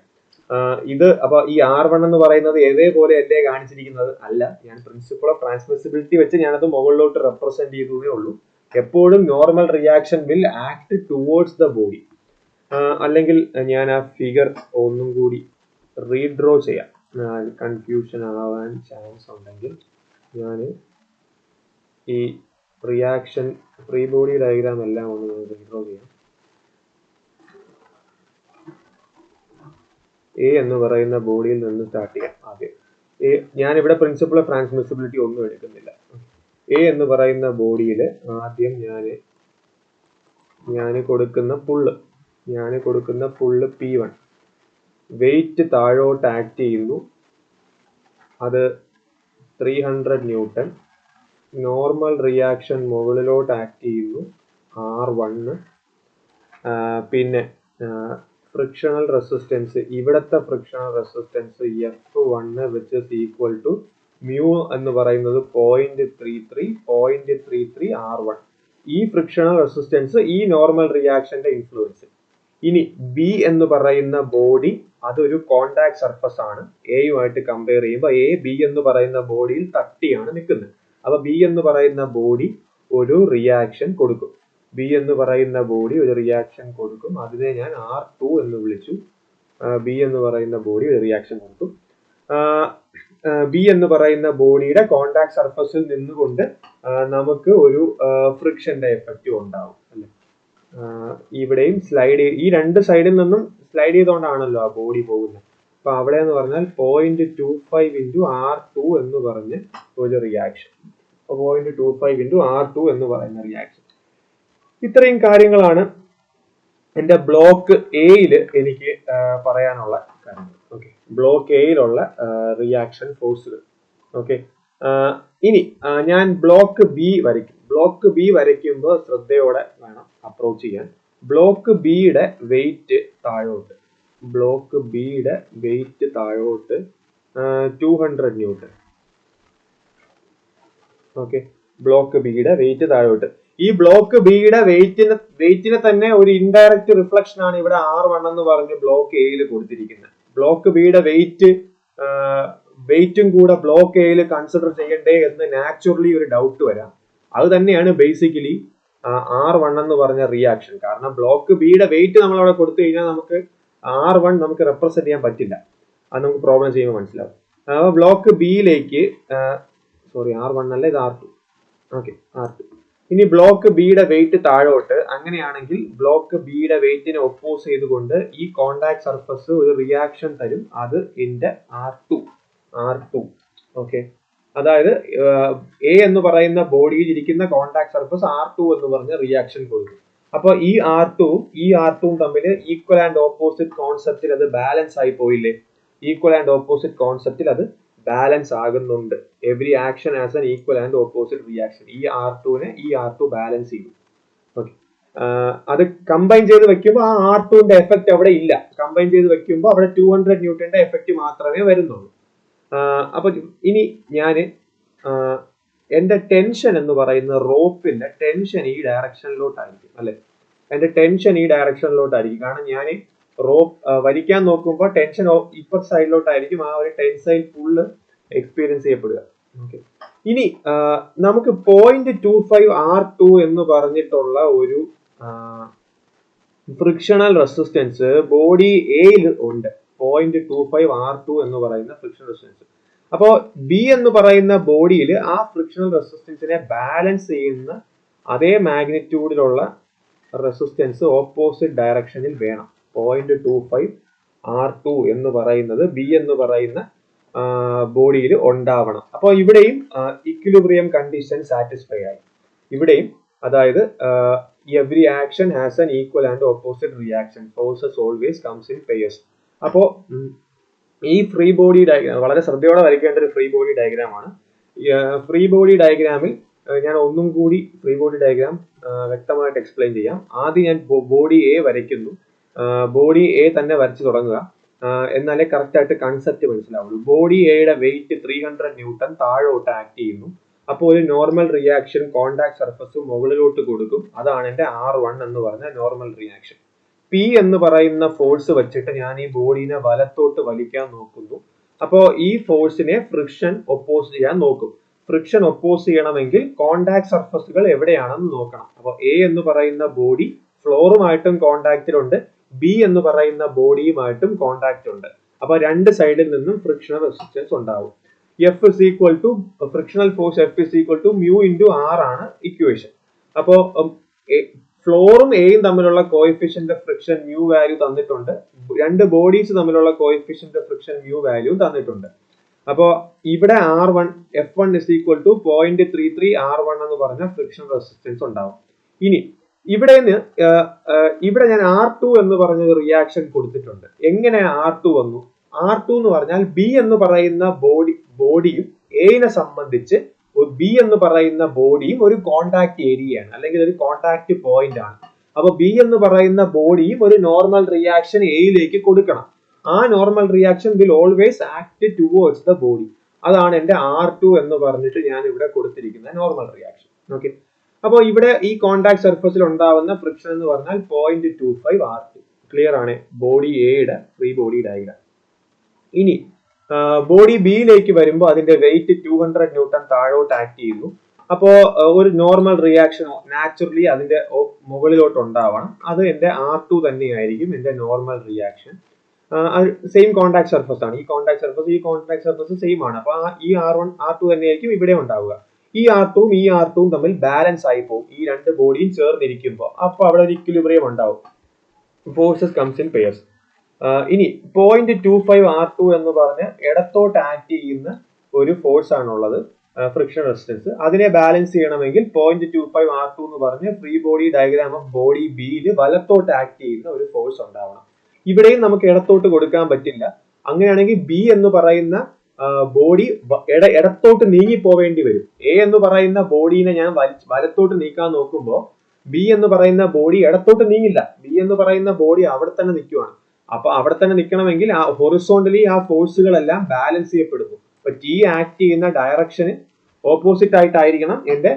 അപ്പൊ ഈ R1 എന്ന് പറയുന്നത് ഏതേപോലെ അല്ലേ കാണിച്ചിരിക്കുന്നത്? അല്ല, ഞാൻ പ്രിൻസിപ്പിൾ ഓഫ് ട്രാൻസ്മിസിബിലിറ്റി വെച്ച് ഞാനത് മുകളിലോട്ട് റെപ്രസെന്റ് ചെയ്തതേ ഉള്ളൂ. എപ്പോഴും normal reaction will act towards the body. അല്ലെങ്കിൽ ഞാൻ ആ ഫിഗർ ഒന്നും കൂടി റീഡ്രോ ചെയ്യാം, കൺഫ്യൂഷൻ ആവാൻ ചാൻസ് ഉണ്ടെങ്കിൽ. ഞാൻ ഈ റിയാക്ഷൻ ഫ്രീ ബോഡി ഡയഗ്രാം എല്ലാം ഒന്ന് റീഡ്രോ ചെയ്യാം. എ എന്ന് പറയുന്ന ബോഡിയിൽ നിന്ന് സ്റ്റാർട്ട് ചെയ്യാം. ആദ്യം ഞാനിവിടെ പ്രിൻസിപ്പിൾ ഓഫ് ട്രാൻസ്മിസിബിലിറ്റി ഒന്നും എടുക്കുന്നില്ല. എ എന്ന് പറയുന്ന ബോഡിയിൽ ആദ്യം ഞാൻ കൊടുക്കുന്ന പുള്ള് P1, വെയിറ്റ് താഴോട്ട് ആക്ട് ചെയ്യുന്നു, അത് 300 ന്യൂട്ടൺ. നോർമൽ റിയാക്ഷൻ മുകളിലോട്ട് ആക്ട് ചെയ്യുന്നു, R1. പിന്നെ ഫ്രിക്ഷണൽ റെസിസ്റ്റൻസ്, ഇവിടത്തെ frictional resistance F1 which is equal to mu എന്ന് പറയുന്നത് 0.33 R1. ഈ ഫ്രിക്ഷണൽ റെസിസ്റ്റൻസ് ഈ നോർമൽ റിയാക്ഷന്റെ ഇൻഫ്ലുവൻസ്. ഇനി ബി എന്ന് പറയുന്ന ബോഡി അതൊരു കോണ്ടാക്ട് സർഫസ് ആണ്. എയുമായിട്ട് കമ്പയർ ചെയ്യുമ്പോൾ ബി എന്ന് പറയുന്ന ബോഡിയിൽ തട്ടിയാണ് നിൽക്കുന്നത്. അപ്പൊ ബി എന്ന് പറയുന്ന ബോഡി ഒരു റിയാക്ഷൻ കൊടുക്കും. അതിനെ ഞാൻ R2 എന്ന് വിളിച്ചു. ബി എന്ന് പറയുന്ന ബോഡി ഒരു റിയാക്ഷൻ കൊടുക്കും. ബി എന്ന് പറയുന്ന ബോഡിയുടെ കോണ്ടാക്ട് സർഫസിൽ നിന്നുകൊണ്ട് നമുക്ക് ഒരു ഫ്രിക്ഷന്റെ എഫക്റ്റ് ഉണ്ടാവും, അല്ലെ? ഇവിടെയും ഈ രണ്ട് സൈഡിൽ നിന്നും സ്ലൈഡ് ചെയ്തുകൊണ്ടാണല്ലോ ആ ബോഡി പോകുന്നത്. അപ്പൊ അവിടെ എന്ന് പറഞ്ഞാൽ 0.25 into R2 എന്ന് പറഞ്ഞ് ഒരു റിയാക്ഷൻ, 0.25 into R2 എന്ന് പറയുന്ന റിയാക്ഷൻ. ഇത്രയും കാര്യങ്ങളാണ് എന്റെ ബ്ലോക്ക് എയിൽ എനിക്ക് പറയാനുള്ള കാര്യങ്ങൾ. ഓക്കെ, ബ്ലോക്ക് എയിലുള്ള റിയാക്ഷൻ ഫോഴ്സുകൾ. ഓക്കെ, ഇനി ഞാൻ ബ്ലോക്ക് ബി വരയ്ക്കും. ബ്ലോക്ക് ബി വരയ്ക്കുമ്പോൾ ശ്രദ്ധയോടെ വേണം അപ്രോച്ച് ചെയ്യാൻ. ബ്ലോക്ക് ബിയുടെ വെയിറ്റ് താഴോട്ട് 200 ന്യൂട്ടൺ. ഓക്കെ, ബ്ലോക്ക് ബിയുടെ വെയിറ്റ് താഴോട്ട്. ഈ ബ്ലോക്ക് ബിയുടെ വെയിറ്റിനെ തന്നെ ഒരു ഇൻഡയറക്റ്റ് റിഫ്ലക്ഷൻ ആണ് ഇവിടെ R1 എന്ന് പറഞ്ഞ് ബ്ലോക്ക് എയിൽ കൊടുത്തിരിക്കുന്നത്. ബ്ലോക്ക് ബിയുടെ വെയിറ്റും കൂടെ ബ്ലോക്ക് എയിൽ കൺസിഡർ ചെയ്യണ്ടേ എന്ന് നാച്ചുറലി ഒരു ഡൗട്ട് വരാം. അത് തന്നെയാണ് ബേസിക്കലി R1 എന്ന് പറഞ്ഞ റിയാക്ഷൻ. കാരണം ബ്ലോക്ക് ബിയുടെ വെയിറ്റ് നമ്മൾ അവിടെ കൊടുത്തു കഴിഞ്ഞാൽ നമുക്ക് R1 നമുക്ക് റെപ്രസെന്റ് ചെയ്യാൻ പറ്റില്ല. അത് നമുക്ക് പ്രോബ്ലം ചെയ്യുമ്പോൾ മനസ്സിലാവും. അപ്പോൾ ബ്ലോക്ക് ബിയിലേക്ക് R1 അല്ല, ഇത് R2. Okay, R2. ഇനി ബ്ലോക്ക് ബിയുടെ വെയിറ്റ് താഴോട്ട്, അങ്ങനെയാണെങ്കിൽ ബ്ലോക്ക് ബിയുടെ വെയിറ്റിനെ ഒപ്പോസ് ചെയ്തുകൊണ്ട് ഈ കോണ്ടാക്ട് സർഫസ് ഒരു റിയാക്ഷൻ തരും. അത് എന്റെ R2. ഓക്കെ, അതായത് എ എന്ന് പറയുന്ന ബോഡിയിൽ ഇരിക്കുന്ന കോണ്ടാക്ട് സർഫസ് R2 എന്ന് പറഞ്ഞ റിയാക്ഷൻ കൊടുക്കും. അപ്പൊ ഈ R2 തമ്മിൽ ഈക്വൽ ആൻഡ് ഓപ്പോസിറ്റ് കോൺസെപ്റ്റിൽ അത് ബാലൻസ് ആയി പോയില്ലേ? ഈക്വൽ ആൻഡ് ഓപ്പോസിറ്റ് കോൺസെപ്റ്റിൽ അത് ബാലൻസ് ആകുന്നുണ്ട്. Every action as an equal and opposite reaction. ഈ R2നെ ഈ R2 ബാലൻസ് ചെയ്യും. ഓക്കെ, അത് കമ്പൈൻ ചെയ്ത് വെക്കുമ്പോൾ ആ R2ന്റെ എഫക്റ്റ് അവിടെ ഇല്ല. കമ്പൈൻ ചെയ്ത് വെക്കുമ്പോൾ അവിടെ 200 ന്യൂട്ടന്റെ എഫക്റ്റ് മാത്രമേ വരുന്നുള്ളൂ. അപ്പൊ ഇനി ഞാന് എന്റെ ടെൻഷൻ എന്ന് പറയുന്ന റോപ്പിന്റെ ടെൻഷൻ ഈ ഡയറക്ഷനിലോട്ടായിരിക്കും അല്ലെ? എന്റെ ടെൻഷൻ ഈ ഡയറക്ഷനിലോട്ടായിരിക്കും. കാരണം ഞാൻ റോപ്പ് വലിക്കാൻ നോക്കുമ്പോൾ ടെൻഷൻ ഇപ്പർ സൈഡിലോട്ടായിരിക്കും. ആ ഒരു ടെൻസൈൽ ഫുള്ള് എക്സ്പീരിയൻസ് ചെയ്യപ്പെടുക. ഓക്കെ, ഇനി നമുക്ക് 0.25 R2 എന്ന് പറഞ്ഞിട്ടുള്ള ഒരു ഫ്രിക്ഷണൽ റെസിസ്റ്റൻസ് ബോഡി എയിൽ ഉണ്ട്. 0.25 R2 എന്ന് പറയുന്ന ഫ്രിക്ഷൻ റെസിസ്റ്റൻസ്. അപ്പോ ബി എന്ന് പറയുന്ന ബോഡിയിൽ ആ ഫ്രിക്ഷണൽ റെസിസ്റ്റൻസിനെ ബാലൻസ് ചെയ്യുന്ന അതേ മാഗ്നിറ്റ്യൂഡിലുള്ള റെസിസ്റ്റൻസ് ഓപ്പോസിറ്റ് ഡയറക്ഷനിൽ വേണം. 0.25 R2 എന്ന് പറയുന്നത് ബി എന്ന് പറയുന്ന ബോഡിയിൽ ഉണ്ടാവണം. അപ്പോൾ ഇവിടെയും ഇക്വിലിബ്രിയം കണ്ടീഷൻ സാറ്റിസ്ഫൈ ആയി. ഇവിടെയും അതായത് every action has an equal and opposite reaction. Forces always comes in pairs. അപ്പോ ഈ ഫ്രീ ബോഡി ഡയഗ്രാം വളരെ ശ്രദ്ധയോടെ വരയ്ക്കേണ്ട ഒരു ഫ്രീ ബോഡി ഡയഗ്രാം ആണ്. ഫ്രീ ബോഡി ഡയഗ്രാമിൽ ഞാൻ ഒന്നും കൂടി ഫ്രീ ബോഡി ഡയഗ്രാം വ്യക്തമായിട്ട് എക്സ്പ്ലെയിൻ ചെയ്യാം. ആദ്യം ഞാൻ ബോഡി എ വരയ്ക്കുന്നു. ബോഡി എ തന്നെ വരച്ചു തുടങ്ങുക, എന്നാലേ കറക്റ്റ് ആയിട്ട് കൺസെപ്റ്റ് മനസ്സിലാവുള്ളൂ. ബോഡി എയുടെ വെയിറ്റ് 300 ന്യൂട്ടൺ താഴോട്ട് ആക്ട് ചെയ്യുന്നു. അപ്പോൾ ഒരു നോർമൽ റിയാക്ഷൻ കോണ്ടാക്ട് സർഫസ് മുകളിലോട്ട് കൊടുക്കും. അതാണ് എന്റെ R1 എന്ന് പറഞ്ഞ നോർമൽ റിയാക്ഷൻ. പി എന്ന് പറയുന്ന ഫോഴ്സ് വെച്ചിട്ട് ഞാൻ ഈ ബോഡീനെ വലത്തോട്ട് വലിക്കാൻ നോക്കുന്നു. അപ്പോൾ ഈ ഫോഴ്സിനെ ഫ്രിക്ഷൻ ഒപ്പോസ് ചെയ്യാൻ നോക്കും. ഫ്രിക്ഷൻ ഒപ്പോസ് ചെയ്യണമെങ്കിൽ കോണ്ടാക്ട് സർഫസുകൾ എവിടെയാണെന്ന് നോക്കണം. അപ്പോൾ എ എന്ന് പറയുന്ന ബോഡി ഫ്ലോറുമായിട്ടും കോണ്ടാക്റ്റിലുണ്ട്, ബി എന്ന് പറയുന്ന ബോഡിയുമായിട്ടും കോണ്ടാക്റ്റ് ഉണ്ട്. അപ്പൊ രണ്ട് സൈഡിൽ നിന്നും ഫ്രിക്ഷണൽ റെസിസ്റ്റൻസ് ഉണ്ടാവും. F is equal to frictional force F is equal to mu into R ആണ് ഇക്വേഷൻ. അപ്പോ ഫ്ലോറും എയും തമ്മിലുള്ള കോഎഫിഷ്യന്റ് ഫ്രിക്ഷൻ മ്യൂ വാല്യൂ തന്നിട്ടുണ്ട്. രണ്ട് ബോഡീസ് തമ്മിലുള്ള കോഎഫിഷ്യന്റ് ഫ്രിക്ഷൻ മ്യൂ വാല്യൂ തന്നിട്ടുണ്ട്. അപ്പോ ഇവിടെ R1 F1 is equal to 0.33 R1 എന്ന് പറഞ്ഞ ഫ്രിക്ഷൻ റെസിസ്റ്റൻസ് ഉണ്ടാവും. ഇനി ഇവിടെ ഞാൻ R2 എന്ന് പറഞ്ഞ റിയാക്ഷൻ കൊടുത്തിട്ടുണ്ട്. എങ്ങനെ R2 വന്നു? R2 എന്ന് പറഞ്ഞാൽ ബി എന്ന് പറയുന്ന ബോഡിയും എനെ സംബന്ധിച്ച് ബി എന്ന് പറയുന്ന ബോഡിയും ഒരു കോണ്ടാക്ട് ഏരിയയാണ്, അല്ലെങ്കിൽ ഒരു കോണ്ടാക്ട് പോയിന്റ് ആണ്. അപ്പൊ ബി എന്ന് പറയുന്ന ബോഡിയും ഒരു നോർമൽ റിയാക്ഷൻ എയിലേക്ക് കൊടുക്കണം. ആ normal reaction will always act towards the body. അതാണ് എന്റെ R2 എന്ന് പറഞ്ഞിട്ട് ഞാൻ ഇവിടെ കൊടുത്തിരിക്കുന്ന നോർമൽ റിയാക്ഷൻ. ഓക്കെ, അപ്പോൾ ഇവിടെ ഈ കോണ്ടാക്ട് സർഫസിൽ ഉണ്ടാവുന്ന ഫ്രിക്ഷൻ എന്ന് പറഞ്ഞാൽ 0.25 R2. ക്ലിയർ ആണ് ബോഡി എയുടെ ഫ്രീ ബോഡി ഡയഗ്രാം. ഇനി ബോഡി ബിയിലേക്ക് വരുമ്പോൾ അതിന്റെ വെയിറ്റ് 200 ന്യൂട്ടൺ താഴോട്ട് ആക്ട് ചെയ്യുന്നു. അപ്പോ ഒരു നോർമൽ റിയാക്ഷൻ നാച്ചുറലി അതിന്റെ മുകളിലോട്ട് ഉണ്ടാവണം. അത് എന്റെ R2 തന്നെയായിരിക്കും എന്റെ normal reaction. Same contact surface ആണ്. ഈ കോണ്ടാക്ട് സർഫസ് സെയിം ആണ്. അപ്പൊ ഈ R1 R2 തന്നെയായിരിക്കും ഇവിടെ ഉണ്ടാവുക. ഈ R2ഉം ഈ R2ഉം തമ്മിൽ ബാലൻസ് ആയി പോകും ഈ രണ്ട് ബോഡിയും ചേർന്നിരിക്കുമ്പോൾ. അപ്പൊ അവിടെ ഒരു ഇക്വിലിബ്രിയം ഉണ്ടാവും. Forces comes in pairs. ഇനി 0.25 R2 എന്ന് പറഞ്ഞ് ഇടത്തോട്ട് ആക്ട് ചെയ്യുന്ന ഒരു ഫോഴ്സ് ആണുള്ളത്, ഫ്രിക്ഷൻ റെസിസ്റ്റൻസ്. അതിനെ ബാലൻസ് ചെയ്യണമെങ്കിൽ 0.25 R2 എന്ന് പറഞ്ഞ് free body diagram of body ബിയിൽ വലത്തോട്ട് ആക്ട് ചെയ്യുന്ന ഒരു ഫോഴ്സ് ഉണ്ടാവണം. ഇവിടെയും നമുക്ക് ഇടത്തോട്ട് കൊടുക്കാൻ പറ്റില്ല. അങ്ങനെയാണെങ്കിൽ ബി എന്ന് പറയുന്ന ബോഡി ഇടത്തോട്ട് നീങ്ങി പോവേണ്ടി വരും. എ എന്ന് പറയുന്ന ബോഡീനെ ഞാൻ വലത്തോട്ട് നീക്കാൻ നോക്കുമ്പോൾ ബി എന്ന് പറയുന്ന ബോഡി ഇടത്തോട്ട് നീങ്ങില്ല. ബി എന്ന് പറയുന്ന ബോഡി അവിടെ തന്നെ നിൽക്കുവാണ്. അപ്പൊ അവിടെ തന്നെ നിൽക്കണമെങ്കിൽ ആ ഹൊറിസോണ്ടലി ആ ഫോഴ്സുകളെല്ലാം ബാലൻസ് ചെയ്യപ്പെടുന്നു. അപ്പൊ ടി ആക്ട് ചെയ്യുന്ന ഡയറക്ഷന് ഓപ്പോസിറ്റ് ആയിട്ടായിരിക്കണം എന്റെ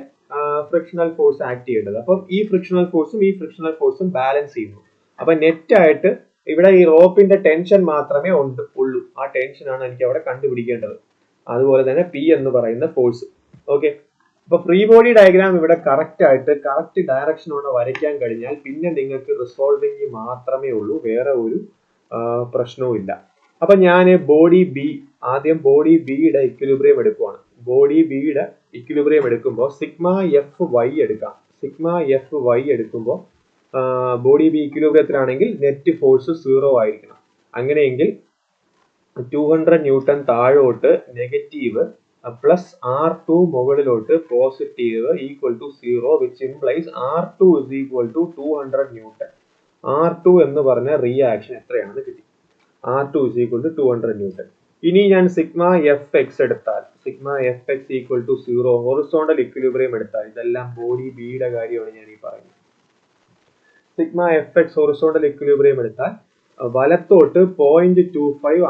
ഫ്രിക്ഷണൽ ഫോഴ്സ് ആക്ട് ചെയ്യേണ്ടത്. അപ്പം ഈ ഫ്രിക്ഷണൽ ഫോഴ്സും ബാലൻസ് ചെയ്യുന്നു. അപ്പൊ നെറ്റ് ആയിട്ട് ഇവിടെ ഈ റോപ്പിന്റെ ടെൻഷൻ മാത്രമേ ഉള്ളൂ. ആ ടെൻഷനാണ് എനിക്ക് അവിടെ കണ്ടുപിടിക്കേണ്ടത്. അതുപോലെ തന്നെ പി എന്ന് പറയുന്ന ഫോഴ്സ്. ഓക്കെ, അപ്പൊ ഫ്രീ ബോഡി ഡയഗ്രാം ഇവിടെ കറക്റ്റ് ഡയറക്ഷനോടെ വരയ്ക്കാൻ കഴിഞ്ഞാൽ പിന്നെ നിങ്ങൾക്ക് റിസോൾവിങ് മാത്രമേ ഉള്ളൂ, വേറെ ഒരു പ്രശ്നവും ഇല്ല. അപ്പൊ ഞാൻ ആദ്യം ബോഡി ബിയുടെ ഇക്വിലിബ്രിയം എടുക്കുവാണ്. ബോഡി ബിയുടെ ഇക്വിലിബ്രിയം എടുക്കുമ്പോൾ സിഗ്മ എഫ് വൈ എടുക്കാം. സിഗ്മ എഫ് വൈ എടുക്കുമ്പോൾ ബോഡി ബി ഇക്വിലിബ്രിയത്തിലാണെങ്കിൽ നെറ്റ് ഫോഴ്സ് 0 ആയിരിക്കണം. അങ്ങനെയെങ്കിൽ 200 ന്യൂട്ടൺ താഴോട്ട് നെഗറ്റീവ് പ്ലസ് R2 മുകളിലോട്ട് positive equal to 0, which implies R2 is equal to 200 newton. R2 എന്ന് പറഞ്ഞ റിയാക്ഷൻ എത്രയാണെന്ന് കിട്ടി. R2 is equal to 200 newton. ഇനി ഞാൻ സിഗ്മ എഫ് എക്സ് എടുത്താൽ sigma F x equal to 0 horizontal equilibrium എടുത്താൽ, ഇതെല്ലാം ബോഡി ബിയുടെ കാര്യമാണ് ഞാൻ ഈ പറയുന്നത്. Sigma F x horizontal equilibrium എടുത്താൽ വലത്തോട്ട് 0.25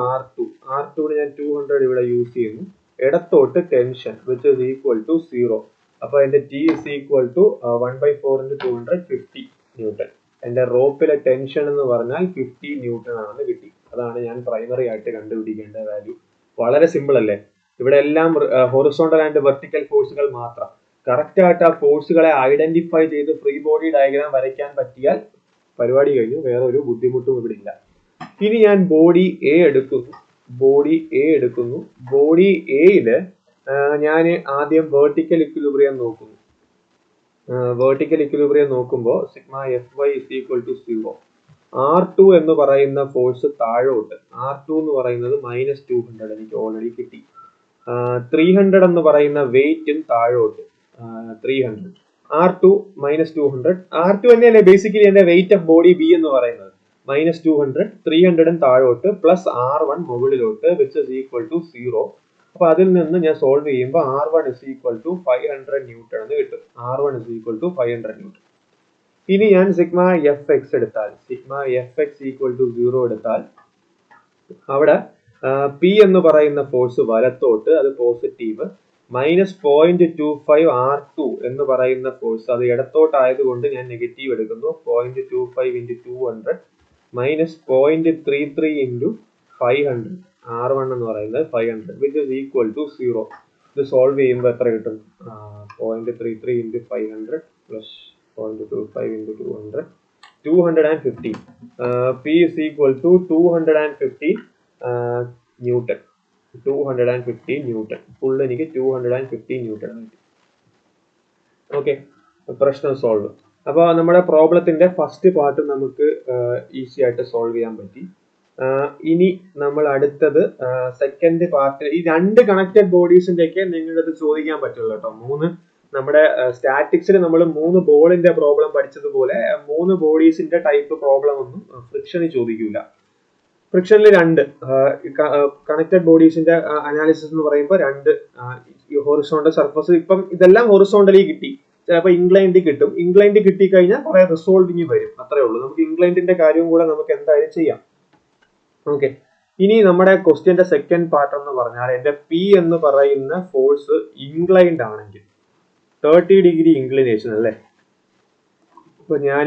R2 ഞാൻ 200 ഇവിടെ യൂസ് ചെയ്യുന്നു. ഇടത്തോട്ട് tension which is equal to 0. അപ്പൊ എന്റെ T is equal to 1/4 into 200 50 newton. എന്റെ റോപ്പിലെ ടെൻഷൻ എന്ന് പറഞ്ഞാൽ 50 ന്യൂട്ടൺ ആണെന്ന് കിട്ടി. അതാണ് ഞാൻ പ്രൈമറി ആയിട്ട് കണ്ടുപിടിക്കേണ്ട വാല്യൂ. വളരെ സിമ്പിൾ അല്ലേ? ഇവിടെ എല്ലാം ഹൊറിസോണ്ടൽ ആൻഡ് വെർട്ടിക്കൽ ഫോഴ്സുകൾ മാത്രം. കറക്റ്റ് ആയിട്ട് ആ ഫോഴ്സുകളെ ഐഡന്റിഫൈ ചെയ്ത് ഫ്രീ ബോഡി ഡയഗ്രാം വരയ്ക്കാൻ പറ്റിയാൽ പരിപാടി കഴിഞ്ഞു, വേറെ ഒരു ബുദ്ധിമുട്ടും ഇവിടെ ഇല്ല. ഇനി ഞാൻ ബോഡി എ എടുക്കുന്നു. ബോഡി എയില് ഞാൻ ആദ്യം വെർട്ടിക്കൽ ഇക്വിലിബ്രിയം നോക്കുമ്പോൾ sigma F y is equal to 0. R2 എന്ന് പറയുന്ന ഫോഴ്സ് താഴോട്ട്, R2 എന്ന് പറയുന്നത് -200 എനിക്ക് ഓൾറെഡി കിട്ടി. 300 എന്ന് പറയുന്ന വെയിറ്റും താഴോട്ട് 300. R2 -200. R2 തന്നെയല്ലേ ബേസിക്കലി എന്റെ വെയിറ്റ് ഓഫ് ബോഡി ബി എന്ന് പറയുന്നത്. -200, 300 താഴോട്ട് പ്ലസ് R1 മുകളിലോട്ട് വിച്ച് ഇസ് ഈക്വൽ ടു 0. അപ്പൊ അതിൽ നിന്ന് ഞാൻ സോൾവ് ചെയ്യുമ്പോൾ R1 is equal to 500 newton എന്ന് കിട്ടും. R1 is equal to 500 newton. ഇനി ഞാൻ സിഗ്മ എഫ് എക്സ് എടുത്താൽ ഈക്വൽ ടു 0 എടുത്താൽ അവിടെ പി എന്ന് പറയുന്ന ഫോഴ്സ് വലത്തോട്ട്, അത് പോസിറ്റീവ്, -0.25 R2 എന്ന് പറയുന്ന ഫോഴ്സ് അത് ഇടത്തോട്ടായതുകൊണ്ട് ഞാൻ നെഗറ്റീവ് എടുക്കുന്നു. 0.25 into 200 -0.33 into 500. R1 എന്ന് പറയുന്നത് 500 which is equal to 0. ഇത് സോൾവ് ചെയ്യുമ്പോൾ എത്ര കിട്ടും? 0.33 into 500 plus 0.25 into 200, 250. P is equal to 250 newton. 250 newton. Full എനിക്ക് 250 ന്യൂട്ടൺ കിട്ടി. ഓക്കെ, പ്രശ്നം സോൾവ്. അപ്പൊ നമ്മുടെ പ്രോബ്ലത്തിന്റെ ഫസ്റ്റ് പാർട്ട് നമുക്ക് ഈസി ആയിട്ട് സോൾവ് ചെയ്യാൻ പറ്റി. ഇനി നമ്മൾ അടുത്തത് സെക്കൻഡ് പാർട്ട്. ഈ രണ്ട് കണക്റ്റഡ് ബോഡീസിന്റെ ഒക്കെ നിങ്ങളത് ചോദിക്കാൻ പറ്റുള്ളൂ കേട്ടോ. നമ്മുടെ സ്റ്റാറ്റിക്സിൽ നമ്മൾ 3 ബോളിന്റെ പ്രോബ്ലം പഠിച്ചതുപോലെ 3 ബോഡീസിന്റെ ടൈപ്പ് പ്രോബ്ലം ഒന്നും ഫ്രിക്ഷനിൽ ചോദിക്കൂല. ഫ്രിക്ഷനിൽ 2 കണക്റ്റഡ് ബോഡീസിന്റെ അനാലിസിസ് എന്ന് പറയുമ്പോൾ 2 ഹൊറിസോണ്ടൽ സർഫസ്. ഇപ്പം ഇതെല്ലാം ഹൊറിസോണ്ടലി കിട്ടി, ചിലപ്പോൾ ഇൻക്ലൈൻഡ് കിട്ടും. ഇൻക്ലൈൻഡ് കിട്ടിക്കഴിഞ്ഞാൽ കുറെ റിസോൾവിങ് വരും, അത്രേ ഉള്ളൂ. നമുക്ക് ഇൻക്ലൈൻഡിന്റെ കാര്യവും കൂടെ നമുക്ക് എന്തായാലും ചെയ്യാം. ഓക്കെ, ഇനി നമ്മുടെ ക്വസ്റ്റ്യന്റെ സെക്കൻഡ് പാർട്ട് എന്ന് പറഞ്ഞാൽ എന്റെ പി എന്ന് പറയുന്ന ഫോഴ്സ് ഇൻക്ലൈൻഡ് ആണെങ്കിൽ 30 ഡിഗ്രി ഇൻക്ലിനേഷൻ അല്ലേ. അപ്പൊ ഞാൻ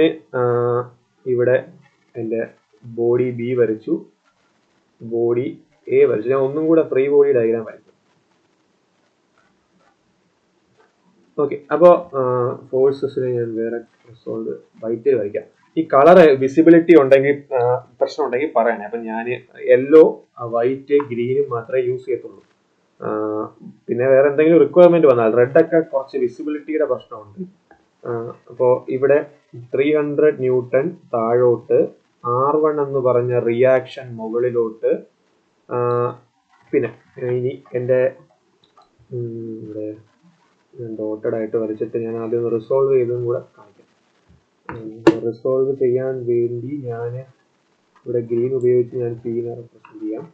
ഇവിടെ എന്റെ ബോഡി ബി വരച്ചു, ബോഡി എ വരച്ചു. ഞാൻ ഒന്നും കൂടെ ഫ്രീ ബോഡി ഡയഗ്രാം വരയ്ക്കും. ഓക്കെ, അപ്പോൾ ഫോഴ്സസിനെ ഞാൻ വേറെ വൈറ്റിൽ വരയ്ക്കാം. ഈ കളർ വിസിബിലിറ്റി ഉണ്ടെങ്കിൽ പ്രശ്നം ഉണ്ടെങ്കിൽ പറയണേ. അപ്പൊ ഞാൻ യെല്ലോ, വൈറ്റ്, ഗ്രീനും മാത്രമേ യൂസ് ചെയ്യത്തുള്ളൂ. പിന്നെ വേറെ എന്തെങ്കിലും റിക്വയർമെന്റ് വന്നാൽ റെഡ് ഒക്കെ കുറച്ച് വിസിബിലിറ്റിയുടെ പ്രശ്നമുണ്ട്. അപ്പോൾ ഇവിടെ 300 ന്യൂട്ടൺ താഴോട്ട്, R1 എന്ന് പറഞ്ഞ റിയാക്ഷൻ മുകളിലോട്ട്. പിന്നെ ഇനി എൻ്റെ ഇവിടെ ഡോട്ടഡ് ആയിട്ട് വരച്ചിട്ട് ഞാൻ ആദ്യം റിസോൾവ് ചെയ്തതും കൂടെ കാണിക്കാം. റിസോൾവ് ചെയ്യാൻ വേണ്ടി ഞാൻ ഇവിടെ ഗ്രീൻ ഉപയോഗിച്ച് ഞാൻ പീനെ റെപ്രസെന്റ് ചെയ്യാം.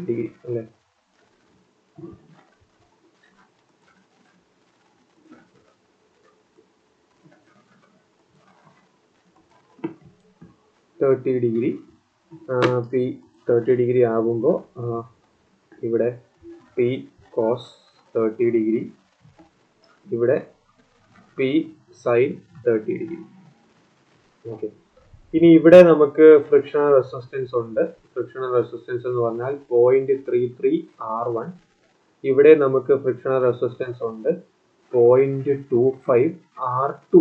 ഡിഗ്രി അല്ലേ? ഡിഗ്രി പി 30 ഡിഗ്രി ആകുമ്പോൾ ഇവിടെ പി കോസ് 30 ഡിഗ്രി, ഇവിടെ പി സൈൻ 30 ഡിഗ്രി. ഓക്കെ, ഇനി ഇവിടെ നമുക്ക് ഫ്രിക്ഷണൽ റെസിസ്റ്റൻസ് ഉണ്ട്. ഫ്രിക്ഷണൽ റെസിസ്റ്റൻസ് എന്ന് പറഞ്ഞാൽ 0.33 R1. ഇവിടെ നമുക്ക് ഫ്രിക്ഷണൽ റെസിസ്റ്റൻസ് ഉണ്ട് 0.25 R2.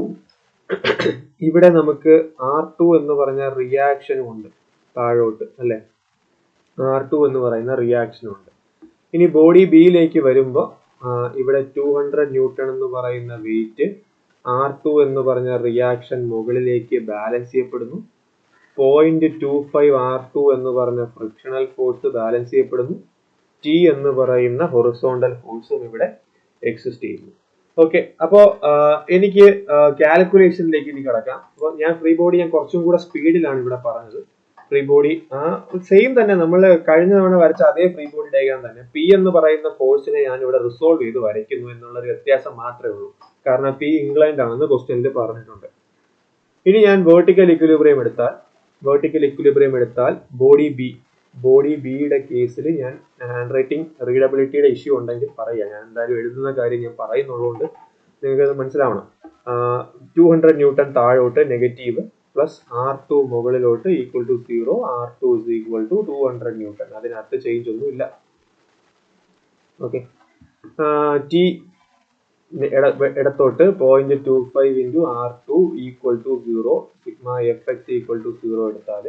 ഇവിടെ നമുക്ക് R2 എന്ന് പറഞ്ഞ റിയാക്ഷനും ഉണ്ട് താഴോട്ട് അല്ലെ, R2 എന്ന് പറയുന്ന റിയാക്ഷനും ഉണ്ട്. ഇനി ബോഡി ബിയിലേക്ക് വരുമ്പോൾ ഇവിടെ 200 ന്യൂട്ടൺ എന്ന് പറയുന്ന വെയിറ്റ് R2 എന്ന് പറഞ്ഞ റിയാക്ഷൻ മുകളിലേക്ക് ബാലൻസ് ചെയ്യപ്പെടുന്നു. 0.25 R2 എന്ന് പറഞ്ഞ ഫ്രിക്ഷണൽ ഫോഴ്സ് ബാലൻസ് ചെയ്യപ്പെടുന്നു. T എന്ന് പറയുന്ന ഹൊറിസോണ്ടൽ ഫോഴ്സും ഇവിടെ എക്സിസ്റ്റ് ചെയ്യുന്നു. ഓക്കെ, അപ്പോ എനിക്ക് കാൽക്കുലേഷനിലേക്ക് ഇനി കിടക്കാം. അപ്പോൾ ഞാൻ ഫ്രീ ബോഡി ഞാൻ കുറച്ചും കൂടെ സ്പീഡിലാണ് ഇവിടെ പറഞ്ഞത്. ഫ്രീ ബോഡി സെയിം തന്നെ, നമ്മൾ കഴിഞ്ഞ തവണ വരച്ച അതേ ഫ്രീ ബോഡി ഡയഗ്രാം തന്നെ. പി എന്ന് പറയുന്ന ഫോഴ്സിനെ ഞാൻ ഇവിടെ റിസോൾവ് ചെയ്ത് വരയ്ക്കുന്നു എന്നുള്ളൊരു വ്യത്യാസം മാത്രമേ ഉള്ളൂ. കാരണം പി ഇംഗ്ലണ്ട് ആണെന്ന് ക്വസ്റ്റ്യനിൽ പറഞ്ഞിട്ടുണ്ട്. ഇനി ഞാൻ വെർട്ടിക്കൽ ഇക്വിലിബ്രിയം എടുത്താൽ ബോഡി ബിയുടെ കേസിൽ ഞാൻ ഹാൻഡ് റൈറ്റിംഗ് റീഡബിലിറ്റിയുടെ ഇഷ്യൂ ഉണ്ടെങ്കിൽ പറയാം. ഞാൻ എന്തായാലും എഴുതുന്ന കാര്യം ഞാൻ പറയുന്നുള്ളതുകൊണ്ട് നിങ്ങൾക്ക് അത് മനസ്സിലാവണം. 200 ന്യൂട്ടൺ താഴോട്ട് നെഗറ്റീവ് പ്ലസ് R2 മുകളിലോട്ട് equal to 0. R2 is equal to 200 newton. അതിനകത്ത് ചേഞ്ച് ഒന്നും ഇല്ല. ഓക്കെ, T ഇടത്തോട്ട് 0.25 into R2 equal to 0, sigma fx equal to 0 എടുത്താൽ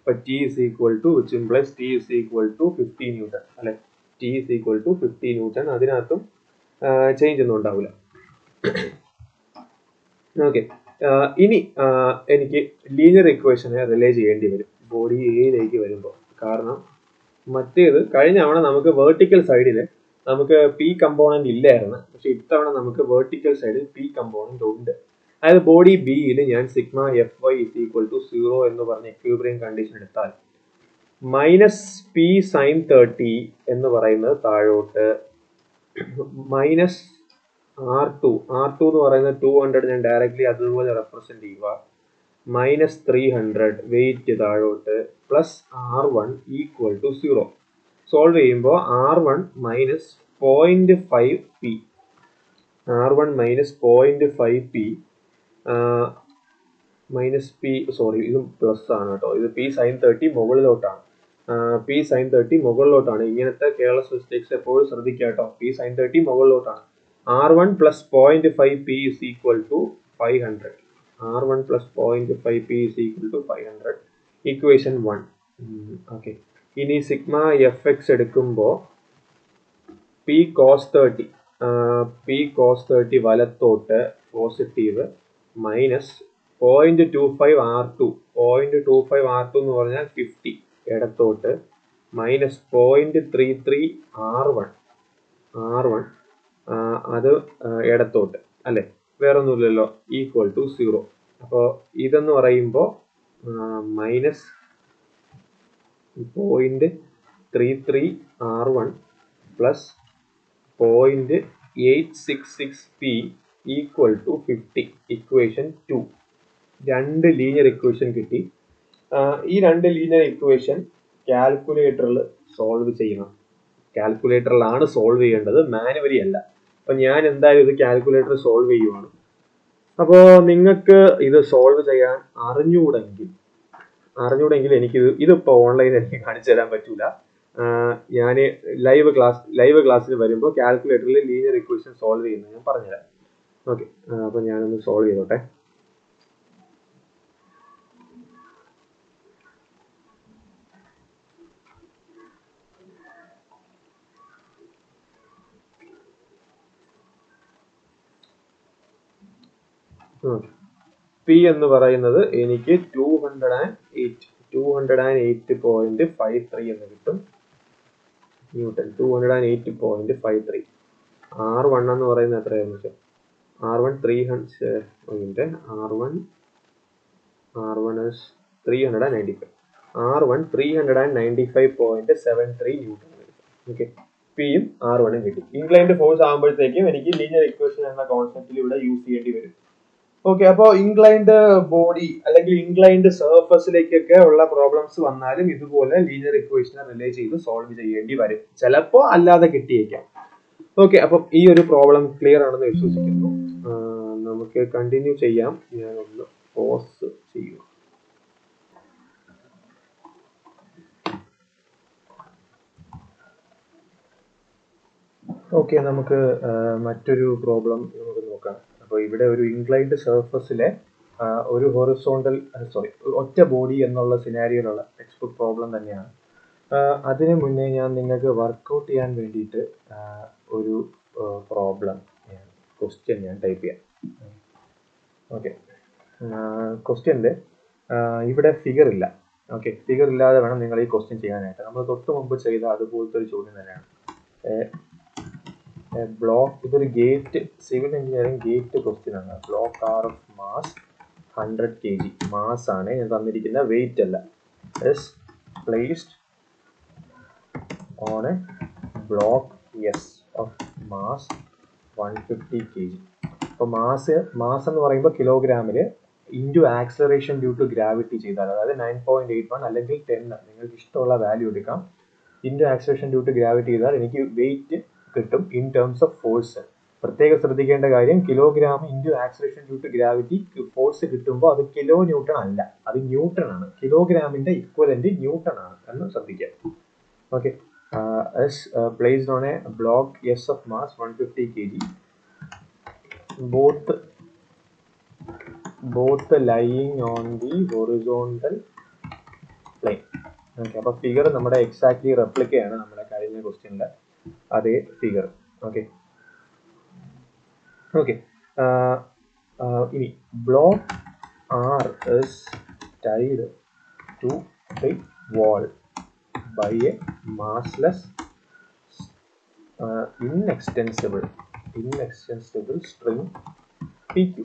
ഇപ്പൊ T is equal to, which implies T is equal to 50 newton അല്ലെ. T is equal to 50 newton. അതിനകത്തും change ഒന്നും ഉണ്ടാവില്ല. ഓക്കെ, ഇനി എനിക്ക് ലീനിയർ ഇക്വേഷനെ റിലേ ചെയ്യേണ്ടി വരും ബോഡി എയിലേക്ക് വരുമ്പോൾ. കാരണം മറ്റേത് കഴിഞ്ഞ തവണ നമുക്ക് വെർട്ടിക്കൽ സൈഡിൽ നമുക്ക് പി കമ്പോണന്റ് ഇല്ലായിരുന്നു, പക്ഷെ ഇത്തവണ നമുക്ക് വെർട്ടിക്കൽ സൈഡിൽ പി കമ്പോണന്റ് ഉണ്ട്. അതായത് ബോഡി ബിയിൽ ഞാൻ sigma F y is equal to 0 എന്ന് പറഞ്ഞ ഇക്വിലിബ്രിയം കണ്ടീഷൻ എടുത്താൽ മൈനസ് പി സൈൻ 30 എന്ന് പറയുന്നത് താഴോട്ട്, മൈനസ് R2 എന്ന് പറയുന്നത് 200 ഞാൻ ഡയറക്ട്ലി അതുപോലെ റെപ്രസെന്റ് ചെയ്യുക, മൈനസ് 300 വെയിറ്റ് താഴോട്ട്, plus R1 equal to 0. Solve ചെയ്യുമ്പോൾ R1 minus 0.5 P, R1 minus 0.5 P minus P, sorry ഇത് പ്ലസ് ആണ് കേട്ടോ, ഇത് പി സൈൻ 30 മുകളിലോട്ടാണ്. പി സൈൻ 30 മുകളിലോട്ടാണ്. ഇങ്ങനത്തെ കെയർലെസ് മിസ്റ്റേക്സ് എപ്പോഴും ശ്രദ്ധിക്കുക കേട്ടോ. പി സൈൻ 30 മുകളിലോട്ടാണ്. R1 plus 0.5 P is equal to 500. R1 plus 0.5 P is equal to 500. Equation 1. Okay. ഇനി സിഗ്മ എഫ് എക്സ് എടുക്കുമ്പോൾ P cos 30 വലത്തോട്ട് പോസിറ്റീവ് മൈനസ് 0.25 R2. 0.25 R2 എന്ന് പറഞ്ഞാൽ 50 ഇടത്തോട്ട് മൈനസ് 0.33 R1 അത് ഇടത്തോട്ട് അല്ലെ, വേറൊന്നുമില്ലല്ലോ, ഈക്വൽ ടു 0. അപ്പോൾ ഇതെന്ന് പറയുമ്പോൾ minus 0.33 R1 plus 0.866 P equal to 50. Equation 2. രണ്ട് ലീനിയർ ഇക്വേഷൻ കിട്ടി. ഈ രണ്ട് ലീനിയർ ഇക്വേഷൻ കാൽക്കുലേറ്ററിൽ സോൾവ് ചെയ്യണം. കാൽക്കുലേറ്ററിലാണ് സോൾവ് ചെയ്യേണ്ടത്, മാനുവലി അല്ല. അപ്പൊ ഞാൻ എന്തായാലും ഇത് കാൽക്കുലേറ്റർ സോൾവ് ചെയ്യുവാണ്. അപ്പോൾ നിങ്ങൾക്ക് ഇത് സോൾവ് ചെയ്യാൻ അറിഞ്ഞൂടെങ്കിൽ എനിക്ക് ഇതിപ്പോൾ ഓൺലൈനിൽ എനിക്ക് കാണിച്ചു തരാൻ പറ്റൂല. ഞാൻ ലൈവ് ക്ലാസ്സിൽ വരുമ്പോൾ കാൽക്കുലേറ്ററിൽ ലീനിയർ ഇക്വേഷൻ സോൾവ് ചെയ്യുന്നത് ഞാൻ പറഞ്ഞുതരാം. ഓക്കെ, അപ്പൊ ഞാനൊന്ന് സോൾവ് ചെയ്തോട്ടെ. പി എന്ന് പറയുന്നത് എനിക്ക് 208.53 എന്ന് കിട്ടും ന്യൂട്ടൺ. 208.53. R1 എന്ന് പറയുന്നത് എത്രയാണെന്ന് വെച്ചാൽ R1 is 395. R1 395.73 ന്യൂട്ടൺ കിട്ടും. ഓക്കെ, പിയും R1ഉം കിട്ടി. ഇൻക്ലൈൻഡ് ഫോഴ്സ് ആകുമ്പോഴത്തേക്കും എനിക്ക് ലീനിയർ ഇക്വേഷൻ എന്ന കോൺസെപ്റ്റിൽ ഇവിടെ യൂസ് ചെയ്യേണ്ടി വരും. ഓക്കെ, അപ്പോൾ ഇൻക്ലൈൻഡ് ബോഡി അല്ലെങ്കിൽ ഇൻക്ലൈൻഡ് സർഫസിലേക്കൊക്കെ ഉള്ള പ്രോബ്ലംസ് വന്നാലും ഇതുപോലെ ലീനിയർ ഇക്വേഷനെ റിലേ ചെയ്ത് സോൾവ് ചെയ്യേണ്ടി വരും. ചിലപ്പോൾ അല്ലാതെ കിട്ടിയേക്കാം. ഓക്കെ, അപ്പം ഈ ഒരു പ്രോബ്ലം ക്ലിയർ ആണെന്ന് വിശ്വസിക്കുന്നു. നമുക്ക് കണ്ടിന്യൂ ചെയ്യാം. ഞാനൊന്ന് പോസ് ചെയ്യുക. ഓക്കെ, നമുക്ക് മറ്റൊരു പ്രോബ്ലം നമുക്ക് നോക്കാം. അപ്പോൾ ഇവിടെ ഒരു ഇൻക്ലൈൻഡ് സർഫസിലെ ഒരു ഹൊറിസോണ്ടൽ ഒറ്റ ബോഡി എന്നുള്ള സിനാരിയോയിലുള്ള ടെക്സ്റ്റ് ബുക്ക് പ്രോബ്ലം തന്നെയാണ്. അതിനു മുന്നേ ഞാൻ നിങ്ങൾക്ക് വർക്കൗട്ട് ചെയ്യാൻ വേണ്ടിയിട്ട് ഒരു പ്രോബ്ലം ക്വസ്റ്റ്യൻ ഞാൻ ടൈപ്പ് ചെയ്യാം. ഓക്കെ, ക്വസ്റ്റ്യനിൽ ഇവിടെ ഫിഗർ ഇല്ല. ഓക്കെ, ഫിഗർ ഇല്ലാതെ വേണം നിങ്ങൾ ഈ ക്വസ്റ്റ്യൻ ചെയ്യാനായിട്ട്. നമ്മൾ തൊട്ട് മുമ്പ് ചെയ്ത അതുപോലത്തെ ഒരു ചോദ്യം തന്നെയാണ്. ബ്ലോക്ക്, ഇതൊരു gate civil engineering gate question ആണ്. Block R of mass 100 kg. Mass ആണ് ഞാൻ തന്നിരിക്കുന്ന, വെയിറ്റ് അല്ല. Is placed on a block S of mass 150 kg. അപ്പോൾ മാസ് എന്ന് പറയുമ്പോൾ കിലോഗ്രാമില് into acceleration due to gravity ചെയ്താൽ, അതായത് 9.81 അല്ലെങ്കിൽ 10, നിങ്ങൾക്ക് ഇഷ്ടമുള്ള വാല്യൂ എടുക്കാം. Into acceleration due to gravity ചെയ്താൽ എനിക്ക് വെയിറ്റ് കിട്ടും ഇൻ ടേംസ് ഓഫ് ഫോഴ്സ്. പ്രത്യേകം ശ്രദ്ധിക്കേണ്ട കാര്യം, kilogram into acceleration due to gravity force കിട്ടുമ്പോൾ അത് കിലോ ന്യൂട്ടൺ അല്ല, അത് ന്യൂട്ടൺ ആണ്. കിലോഗ്രാമിന്റെ ഇക്വലന്റ് ന്യൂട്ടൺ ആണ് എന്ന് ശ്രദ്ധിക്കുക. Okay, placed on a block S of mass 150 kg, both lying on the horizontal plane. Okay, അപ്പൊ ഫിഗർ നമ്മുടെ എക്സാക്ട്ലി റെപ്ലിക്കയാണ് നമ്മുടെ കഴിഞ്ഞ ക്വസ്റ്റ്യനിലെ അതേ ഫിഗർ. ഓക്കെ, ഇനി block R is tied to the wall by a massless inextensible string PQ.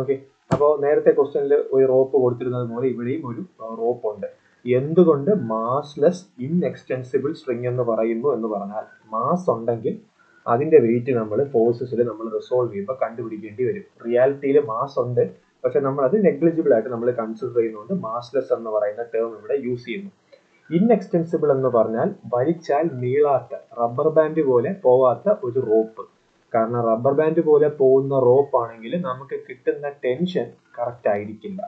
Okay, അപ്പോൾ നേരത്തെ ക്വസ്റ്റ്യനിൽ ഒരു റോപ്പ് കൊടുത്തിരുന്നത് പോലെ ഇവിടെയും ഒരു റോപ്പ് ഉണ്ട്. എന്തുകൊണ്ട് മാസ്ലെസ് ഇൻഎക്സ്റ്റെൻസിബിൾ സ്ട്രിങ് എന്ന് പറയുന്നു എന്ന് പറഞ്ഞാൽ, മാസ് ഉണ്ടെങ്കിൽ അതിന്റെ വെയിറ്റ് നമ്മൾ ഫോഴ്സസിൽ നമ്മൾ റിസോൾവ് ചെയ്യുമ്പോൾ കണ്ടുപിടിക്കേണ്ടി വരും. റിയാലിറ്റിയിൽ മാസ് ഉണ്ട്, പക്ഷെ നമ്മൾ അത് നെഗ്ലിജിബിൾ ആയിട്ട് നമ്മൾ കൺസിഡർ ചെയ്യുന്നതുകൊണ്ട് മാസ്ലെസ് എന്ന് പറയുന്ന ടേം ഇവിടെ യൂസ് ചെയ്യുന്നു. ഇൻഎക്സ്റ്റെൻസിബിൾ എന്ന് പറഞ്ഞാൽ വലിച്ചാൽ നീളാത്ത, റബ്ബർ ബാൻഡ് പോലെ പോവാത്ത ഒരു റോപ്പ്. കാരണം റബ്ബർ ബാൻഡ് പോലെ പോകുന്ന റോപ്പ് ആണെങ്കിൽ നമുക്ക് കിട്ടുന്ന ടെൻഷൻ കറക്റ്റ് ആയിരിക്കില്ല.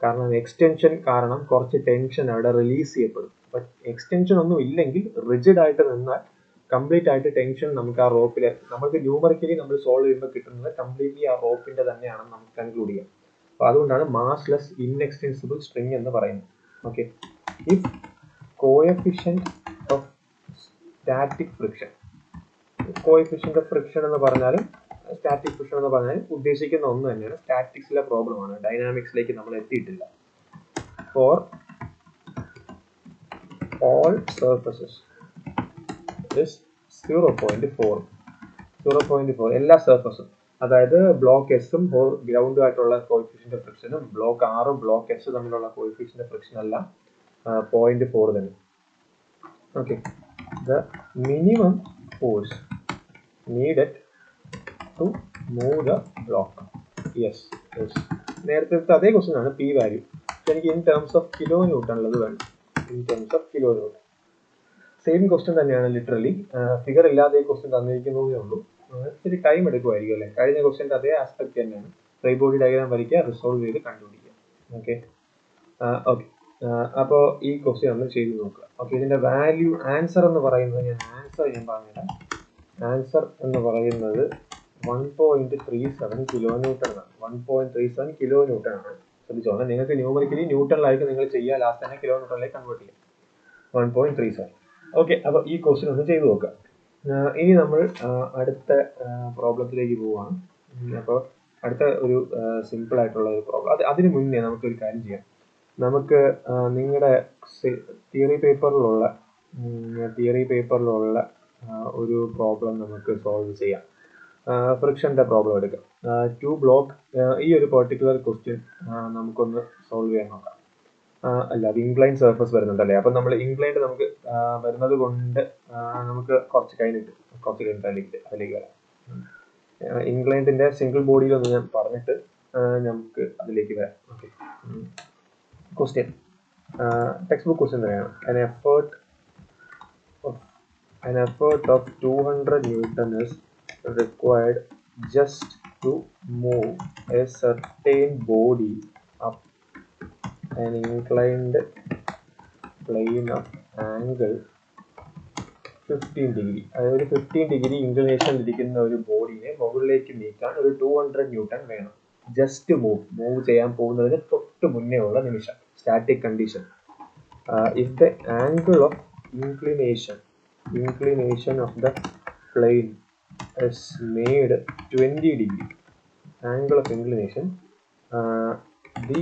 കാരണം എക്സ്റ്റൻഷൻ കാരണം കുറച്ച് ടെൻഷൻ അവിടെ റിലീസ് ചെയ്യപ്പെടും. അപ്പൊ എക്സ്റ്റൻഷൻ ഒന്നും ഇല്ലെങ്കിൽ റിജിഡ് ആയിട്ട് നിന്നാൽ കംപ്ലീറ്റ് ആയിട്ട് ടെൻഷൻ നമുക്ക് ആ റോപ്പിൽ, നമുക്ക് ന്യൂമറിക്കലി നമ്മൾ സോൾവ് ചെയ്യുമ്പോൾ കിട്ടുന്നത് കംപ്ലീറ്റ്ലി ആ റോപ്പിന്റെ തന്നെയാണെന്ന് നമുക്ക് കൺക്ലൂഡ് ചെയ്യാം. അപ്പൊ അതുകൊണ്ടാണ് മാസ്ലെസ് ഇൻഎക്സ്റ്റെൻസിബിൾ സ്ട്രിങ് എന്ന് പറയുന്നത്. Okay, if coefficient of static friction, coefficient of friction എന്ന് പറഞ്ഞാലും സ്റ്റാറ്റിക് ഫ്രിക്ഷൻ എന്ന് പറഞ്ഞാൽ ഉദ്ദേശിക്കുന്ന ഒന്ന് തന്നെയാണ്. സ്റ്റാറ്റിക്സിലെ പ്രോബ്ലം ആണ്, ഡൈനാമിക്സിലേക്ക് നമ്മൾ എത്തിയിട്ടില്ല. ഫോർ ഓൾ സർഫസസ് ഇസ് 0.4 എല്ലാ സർഫസും, അതായത് ബ്ലോക്ക് എസും ഗ്രൗണ്ടും ആയിട്ടുള്ള കോഎഫിഷ്യന്റ് ഓഫ് ഫ്രിക്ഷനും ബ്ലോക്ക് ആറും ബ്ലോക്ക് എസ് തമ്മിലുള്ള കോഎഫിഷ്യന്റ് ഓഫ് ഫ്രിക്ഷൻ എല്ലാം 0.4 തന്നെ. Okay, the minimum force needed to move the block. Yes. നേരത്തെ അതേ ക്വസ്റ്റ്യൻ ആണ്, പി വാല്യൂ. എനിക്ക് in terms of kilo newton ഉള്ളത് വേണം. In terms of kilo newton same question തന്നെയാണ്. ലിറ്ററലി ഫിഗർ ഇല്ലാതെ ഈ ക്വസ്റ്റ്യൻ തന്നിരിക്കുന്നതേ ഉള്ളൂ. ഇത്തിരി ടൈം എടുക്കുമായിരിക്കും അല്ലേ? കഴിഞ്ഞ ക്വസ്റ്റ്യൻ്റെ അതേ ആസ്പെക്ട് തന്നെയാണ്. ട്രൈ ബോഡി ഡയഗ്രാം വരയ്ക്കുക, റിസോൾവ് ചെയ്ത് കണ്ടുപിടിക്കുക. ഓക്കെ, അപ്പോൾ ഈ ക്വസ്റ്റ്യൻ നമ്മൾ ചെയ്ത് നോക്കുക. ഓക്കെ, ഇതിന്റെ വാല്യൂ ആൻസർ എന്ന് പറയുന്നത് ഞാൻ പറഞ്ഞുതരാം. ആൻസർ എന്ന് പറയുന്നത് 1.37 കിലോ ന്യൂട്ടൺ ആണ്. 1.37 കിലോ ന്യൂട്ടൺ ആണ്. ശ്രദ്ധിച്ചോളാം, നിങ്ങൾക്ക് ന്യൂമറിക്കലി ന്യൂട്ടണിലായിട്ട് നിങ്ങൾ ചെയ്യുക, ലാസ്റ്റ് തന്നെ കിലോ ന്യൂട്ടണിലേക്ക് കൺവേർട്ട് ചെയ്യാം. 1.37. ഓക്കെ, അപ്പോൾ ഈ ക്വസ്റ്റ്യൻ ഒന്ന് ചെയ്തു നോക്കുക. ഇനി നമ്മൾ അടുത്ത പ്രോബ്ലത്തിലേക്ക് പോവുകയാണ്. അപ്പോൾ അടുത്ത ഒരു സിമ്പിൾ ആയിട്ടുള്ള ഒരു പ്രോബ്ലം. അതിന് മുന്നേ നമുക്കൊരു കാര്യം ചെയ്യാം. നമുക്ക് നിങ്ങളുടെ തിയറി പേപ്പറിലുള്ള ഒരു പ്രോബ്ലം നമുക്ക് സോൾവ് ചെയ്യാം. ഫ്രിക്ഷന്റെ പ്രോബ്ലം എടുക്കാം. 2 ബ്ലോക്ക്, ഈ ഒരു പെർട്ടിക്കുലർ ക്വസ്റ്റ്യൻ നമുക്കൊന്ന് സോൾവ് ചെയ്യാൻ നോക്കാം. അല്ല, അത് ഇൻക്ലൈൻഡ് സർഫസ് വരുന്നുണ്ടല്ലേ? അപ്പം നമ്മൾ ഇൻക്ലൈൻഡ് നമുക്ക് വരുന്നത് കൊണ്ട് നമുക്ക് കുറച്ച് കഴിഞ്ഞിട്ട് അതിലേക്ക് വരാം. ഇൻക്ലൈൻഡിന്റെ സിംഗിൾ ബോഡിയിലൊന്ന് ഞാൻ പറഞ്ഞിട്ട് നമുക്ക് അതിലേക്ക് വരാം. Okay, question text book question തന്നെയാണ്. An effort of 200 Newton is required just to move a certain body up an inclined plane of angle 15 degree. അതായത് 15 ഡിഗ്രി ഇൻക്ലിനേഷൻ ഇരിക്കുന്ന ഒരു ബോഡിയെ മുകളിലേക്ക് നീക്കാൻ ഒരു 200 ന്യൂട്ടൺ വേണം. ജസ്റ്റ് മൂവ് ചെയ്യാൻ പോകുന്നതിന് തൊട്ട് മുന്നേ ഉള്ള നിമിഷം, static condition. If the angle of inclination of the plane is made 20 degree, angle of inclination, the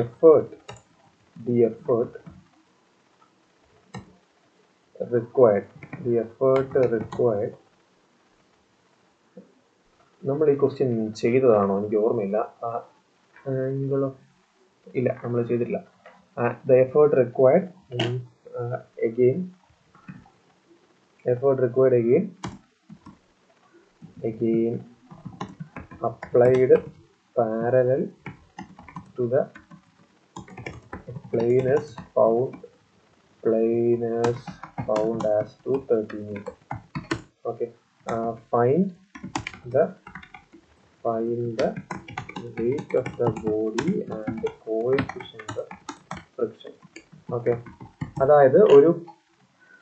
effort required നമ്മൾ ഈ ക്വസ്റ്റ്യൻ ചെയ്തതാണോ എനിക്ക് ഓർമ്മയില്ല. ആംഗിൾ ഓഫ് ഇല്ല, നമ്മൾ ചെയ്തിട്ടില്ല. The effort required again applied parallel to the plane is found as 230 meter. Okay, find the weight of the body and the coefficient of friction. Okay, അതായത് ഒരു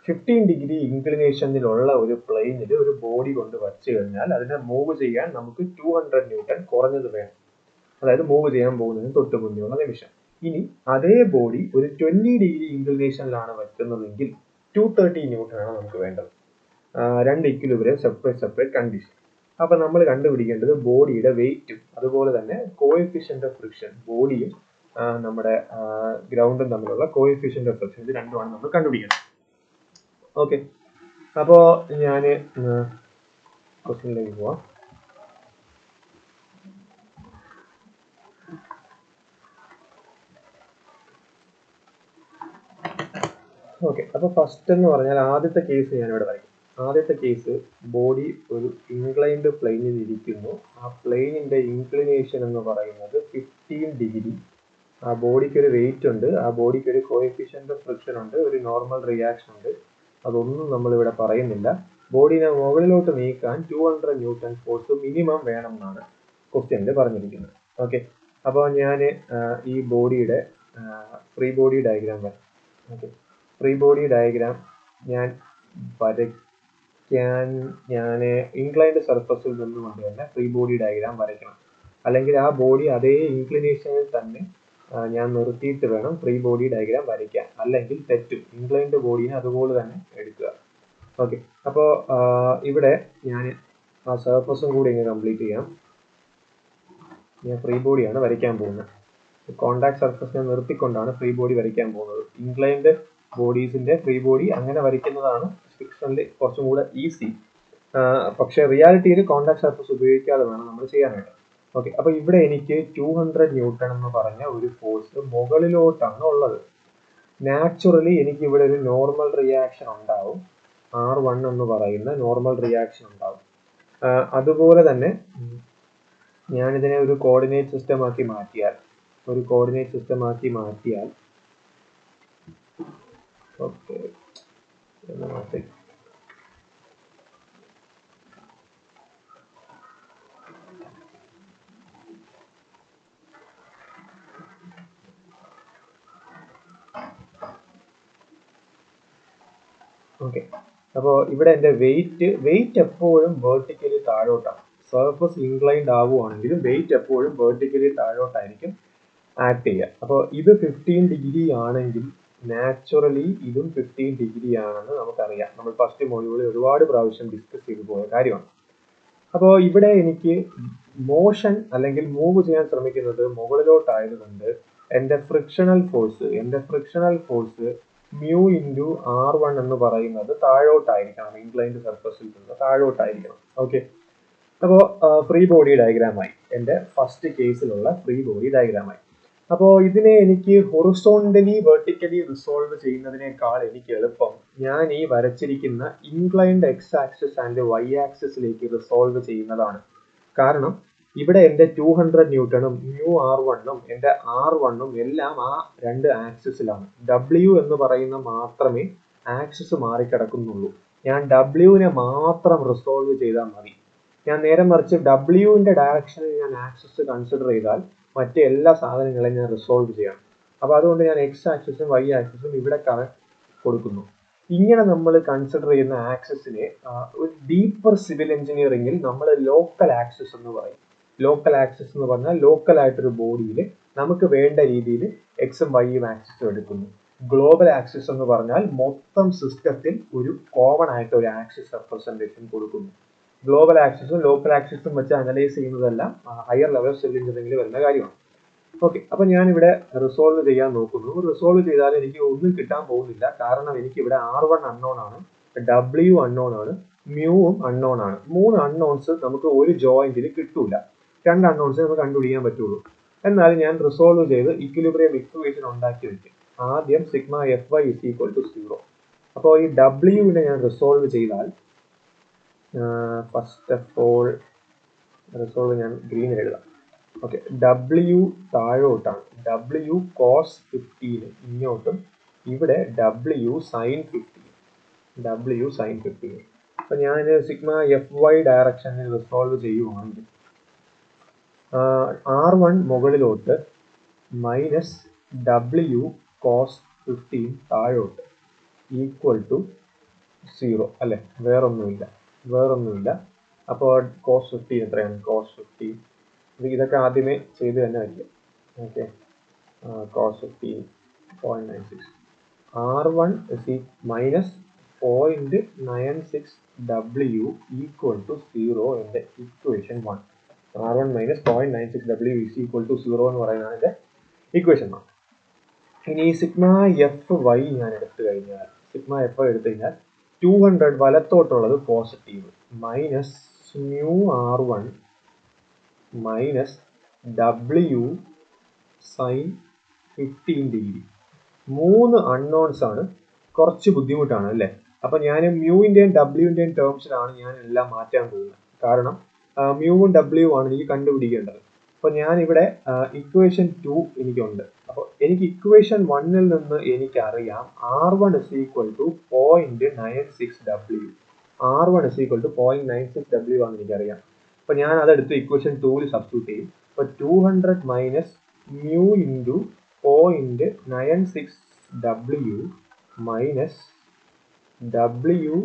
15 ഡിഗ്രി ഇൻക്ലിനേഷനിലുള്ള ഒരു പ്ലെയിനിൽ ഒരു ബോഡി കൊണ്ട് വച്ചു കഴിഞ്ഞാൽ അതിനെ മൂവ് ചെയ്യാൻ നമുക്ക് 200 ന്യൂട്ടൺ കുറഞ്ഞത് വേണം. അതായത് മൂവ് ചെയ്യാൻ പോകുന്നതിന് തൊട്ട് മുന്നേയുള്ള നിമിഷം. ഇനി അതേ ബോഡി ഒരു 20 ഡിഗ്രി ഇൻക്ലിനേഷനിലാണ് വെക്കുന്നതെങ്കിൽ 230 ന്യൂട്ടൺ ആണ് നമുക്ക് വേണ്ടത്. രണ്ട് ഇക്വിലിബ്രിയം സെപ്പറേറ്റ് കണ്ടീഷൻ. അപ്പൊ നമ്മൾ കണ്ടുപിടിക്കേണ്ടത് ബോഡിയുടെ വെയിറ്റും അതുപോലെ തന്നെ കോഎഫിഷ്യന്റ് ഓഫ് ഫ്രിക്ഷൻ, ബോഡിയും നമ്മുടെ ഗ്രൗണ്ടും തമ്മിലുള്ള കോഎഫിഷ്യന്റ് ഓഫ് ഫ്രിക്ഷൻ, ഇത് രണ്ടുമാണ് നമ്മൾ കണ്ടുപിടിക്കേണ്ടത്. ഓക്കെ, അപ്പോ ഞാൻ ക്വസ്റ്റ്യനിലേക്ക് പോവാം. ഓക്കെ, അപ്പൊ ഫസ്റ്റ് എന്ന് പറഞ്ഞാൽ ആദ്യത്തെ കേസ് ഞാനിവിടെ വരയ്ക്കും. ആദ്യത്തെ കേസ് ബോഡി ഒരു ഇൻക്ലൈൻഡ് പ്ലെയിനിൽ ഇരിക്കുന്നു. ആ പ്ലെയിനിന്റെ ഇൻക്ലിനേഷൻ എന്ന് പറയുന്നത് 15 ഡിഗ്രി. ആ ബോഡിക്ക് ഒരു വെയിറ്റ് ഉണ്ട്, ആ ബോഡിക്ക് ഒരു കോഎഫിഷ്യന്റ് ഓഫ് ഫ്രിക്ഷൻ ഉണ്ട്, ഒരു നോർമൽ റിയാക്ഷൻ ഉണ്ട്. അതൊന്നും നമ്മൾ ഇവിടെ പറയുന്നില്ല. ബോഡിനെ മുകളിലോട്ട് നീക്കാൻ 200 ന്യൂട്ടൺ ഫോഴ്സ് മിനിമം വേണം എന്നാണ് ക്വസ്റ്റ്യനിൽ പറഞ്ഞിരിക്കുന്നത്. ഓക്കെ, അപ്പോൾ ഞാൻ ഈ ബോഡിയുടെ ഫ്രീ ബോഡി ഡയഗ്രാം വരാം. ഓക്കെ, ഫ്രീ ബോഡി ഡയഗ്രാം ഞാൻ ഇൻക്ലൈൻഡ് സർഫസിൽ നിന്നുകൊണ്ട് തന്നെ ഫ്രീ ബോഡി ഡയഗ്രാം വരയ്ക്കണം. അല്ലെങ്കിൽ ആ ബോഡി അതേ ഇൻക്ലിനേഷനിൽ തന്നെ ഞാൻ നിർത്തിയിട്ട് വേണം ഫ്രീ ബോഡി ഡയഗ്രാം വരയ്ക്കാൻ, അല്ലെങ്കിൽ തെറ്റും. ഇൻക്ലൈൻഡ് ബോഡീനെ അതുപോലെ തന്നെ എടുക്കുക. ഓക്കെ, അപ്പോൾ ഇവിടെ ഞാൻ ആ സർഫസും കൂടി ഇങ്ങനെ കംപ്ലീറ്റ് ചെയ്യാം. ഞാൻ ഫ്രീ ബോഡിയാണ് വരയ്ക്കാൻ പോകുന്നത്. കോണ്ടാക്ട് സർഫസിനെ നിർത്തിക്കൊണ്ടാണ് ഫ്രീ ബോഡി വരയ്ക്കാൻ പോകുന്നത്. ഇൻക്ലൈൻഡ് ബോഡീസിന്റെ ഫ്രീ ബോഡി അങ്ങനെ വരയ്ക്കുന്നതാണ് ഫിക്ഷനിൽ കുറച്ചും കൂടെ ഈസി. പക്ഷെ റിയാലിറ്റിയിൽ കോണ്ടാക്ട് സർഫസ് ഉപയോഗിക്കാതെ വേണം നമ്മൾ ചെയ്യാനായിട്ട്. ഓക്കെ, അപ്പൊ ഇവിടെ എനിക്ക് 200 ന്യൂട്ടൺ എന്ന് പറഞ്ഞ ഒരു ഫോഴ്സ് മുകളിലോട്ടാണ് ഉള്ളത്. നാച്ചുറലി എനിക്ക് ഇവിടെ ഒരു നോർമൽ റിയാക്ഷൻ ഉണ്ടാവും, R1 എന്ന് പറയുന്ന നോർമൽ റിയാക്ഷൻ ഉണ്ടാവും. അതുപോലെ തന്നെ ഞാനിതിനെ ഒരു കോർഡിനേറ്റ് സിസ്റ്റം ആക്കി മാറ്റിയാൽ ഓക്കെ ഓക്കെ, അപ്പോൾ ഇവിടെ എൻ്റെ വെയിറ്റ് എപ്പോഴും വേർട്ടിക്കലി താഴോട്ടാണ്. സർഫസ് ഇൻക്ലൈൻഡ് ആവുകയാണെങ്കിലും വെയിറ്റ് എപ്പോഴും വേർട്ടിക്കലി താഴോട്ടായിരിക്കും ആക്ട് ചെയ്യുക. അപ്പോൾ ഇത് 15 ഡിഗ്രി ആണെങ്കിൽ നാച്ചുറലി ഇതും 15 ഡിഗ്രി ആണെന്ന് നമുക്കറിയാം. നമ്മൾ ഫസ്റ്റ് മൊഡ്യൂളിൽ ഒരുപാട് പ്രാവശ്യം ഡിസ്കസ് ചെയ്തു പോയ കാര്യമാണ്. അപ്പോൾ ഇവിടെ എനിക്ക് മോഷൻ അല്ലെങ്കിൽ മൂവ് ചെയ്യാൻ ശ്രമിക്കുന്നത് മുകളിലോട്ടായതുകൊണ്ട് എൻ്റെ frictional force mu into R1 എന്ന് പറയുന്നത് താഴോട്ടായിരിക്കണം, ഇൻക്ലൈൻഡ് സർഫസിൽ നിന്ന് താഴോട്ടായിരിക്കണം. ഓക്കെ, അപ്പോൾ ഫ്രീ ബോഡി ഡയഗ്രാമായി, എൻ്റെ ഫസ്റ്റ് കേസിലുള്ള ഫ്രീ ബോഡി ഡയഗ്രാമായി. അപ്പോൾ ഇതിനെ എനിക്ക് ഹൊറിസോണ്ടലി വെർട്ടിക്കലി റിസോൾവ് ചെയ്യുന്നതിനേക്കാൾ എനിക്ക് എളുപ്പം ഞാൻ ഈ വരച്ചിരിക്കുന്ന inclined x axis and y ആക്സിസിലേക്ക് റിസോൾവ് ചെയ്യുന്നതാണ്. കാരണം ഇവിടെ എൻ്റെ 200 ന്യൂട്ടണും μr1ഉം എൻ്റെ r1ഉം എല്ലാം ആ രണ്ട് ആക്സിസിലാണ്. W എന്ന് പറയുന്ന മാത്രമേ ആക്സിസ് മാറിക്കിടക്കുന്നുള്ളൂ. ഞാൻ W-നെ മാത്രം റിസോൾവ് ചെയ്താൽ മതി. ഞാൻ നേരെ മറിച്ച് W-ന്റെ ഡയറക്ഷനിൽ ഞാൻ ആക്സിസ് കൺസിഡർ ചെയ്താൽ മറ്റേ എല്ലാ സാധനങ്ങളെയും ഞാൻ റിസോൾവ് ചെയ്യണം. അപ്പോൾ അതുകൊണ്ട് ഞാൻ x ആക്സിസും y ആക്സിസും ഇവിടെ കൊടുക്കുന്നു. ഇങ്ങനെ നമ്മൾ കൺസിഡർ ചെയ്യുന്ന ആക്സിസിനെ ഒരു ഡീപ്പർ സിവിൽ എഞ്ചിനീയറിംഗിൽ നമ്മൾ ലോക്കൽ ആക്സിസ് എന്ന് പറയും. ലോക്കൽ ആക്സിസ് എന്ന് പറഞ്ഞാൽ ലോക്കൽ ആയിട്ടൊരു ബോഡിയിൽ നമുക്ക് വേണ്ട രീതിയിൽ എക്സും വൈയും ആക്സിസും എടുക്കുന്നു. ഗ്ലോബൽ ആക്സിസ് എന്ന് പറഞ്ഞാൽ മൊത്തം സിസ്റ്റത്തിൽ ഒരു കോമൺ ആയിട്ട് ഒരു ആക്സിസ് റെപ്രസെന്റേഷൻ കൊടുക്കുന്നു. ഗ്ലോബൽ ആക്സിസും ലോക്കൽ ആക്സിസും വെച്ച് അനലൈസ് ചെയ്യുന്നതെല്ലാം ഹയർ ലെവൽ സിവിൽ എഞ്ചിനീയറിംഗിൽ വരുന്ന കാര്യമാണ്. ഓക്കെ, അപ്പൊ ഞാൻ ഇവിടെ റിസോൾവ് ചെയ്യാൻ നോക്കുന്നു. റിസോൾവ് ചെയ്താൽ എനിക്ക് ഒന്നും കിട്ടാൻ പോകുന്നില്ല. കാരണം എനിക്ക് ഇവിടെ R1 അൺനോൺ ആണ്, W അൺനോൺ ആണ്, മ്യൂവും അൺനോൺ ആണ്. 3 അൺനോൺസ് നമുക്ക് ഒരു ജോയിന്റിൽ കിട്ടൂല. 2 അൺനോൺസ് നമുക്ക് കണ്ടുപിടിക്കാൻ പറ്റുള്ളൂ. എന്നാൽ ഞാൻ റിസോൾവ് ചെയ്ത് ഇക്വിലിബ്രിയം ഇക്വേഷൻ ഉണ്ടാക്കി വെക്കും. ആദ്യം sigma Fy is equal to 0. അപ്പോൾ ഈ W-നെ ഞാൻ റിസോൾവ് ചെയ്താൽ ഫസ്റ്റ് ഓഫ് ഓൾ റിസോൾവ് ഞാൻ ഗ്രീനിൽ എഴുതാം. ഓക്കെ, W താഴോട്ടാണ്, W cos 15 ഇങ്ങോട്ടും, ഇവിടെ W sin 15. അപ്പൊ ഞാൻ സിഗ്മ Fy ഡയറക്ഷനിൽ റിസോൾവ് ചെയ്യുവാണെങ്കിൽ R1 മുകളിലോട്ട് മൈനസ് W cos 15 താഴോട്ട് ഈക്വൽ ടു 0 അല്ലെ, വേറൊന്നുമില്ല. അപ്പോൾ cos 15 എത്രയാണ്? cos 15 ഇതൊക്കെ ആദ്യമേ ചെയ്ത് തന്നെ വയ്ക്കുക. Okay, cos 15.96 R1 minus 0.96 W equal to 0 എൻ്റെ equation 1. R1 minus 0.96 W is equal to 0 എന്ന് പറയുന്നതാണ് എൻ്റെ ഇക്വേഷൻ 1. ഇനി സിഗ്മ Fy ഞാൻ എടുത്തു കഴിഞ്ഞാൽ 200 വലത്തോട്ടുള്ളത് positive minus mu R1 minus W sine 15 degree. 3 unknowns ആണ്, കുറച്ച് ബുദ്ധിമുട്ടാണ് അല്ലേ. അപ്പൊ ഞാൻ മ്യൂവിന്റെയും ഡബ്ല്യുവിന്റെയും ടേംസിലാണ് ഞാൻ എല്ലാം മാറ്റാൻ പോകുന്നത്. കാരണം മ്യൂവും ഡബ്ല്യു ആണ് എനിക്ക് കണ്ടുപിടിക്കേണ്ടത്. അപ്പൊ ഞാൻ ഇവിടെ ഇക്വേഷൻ 2 എനിക്കുണ്ട്. അപ്പോൾ എനിക്ക് ഇക്വേഷൻ 1-ൽ നിന്ന് എനിക്കറിയാം R1 is equal to 0.96 W. R1 is equal to 0.96 W ആണെന്ന് എനിക്കറിയാം. അപ്പൊ ഞാൻ അതെടുത്ത് ഇക്വേഷൻ 2-ൽ സബ്സ്റ്റിറ്റ്യൂട്ട് ചെയ്യും. അപ്പൊ 200 minus mu into 0.96 W minus W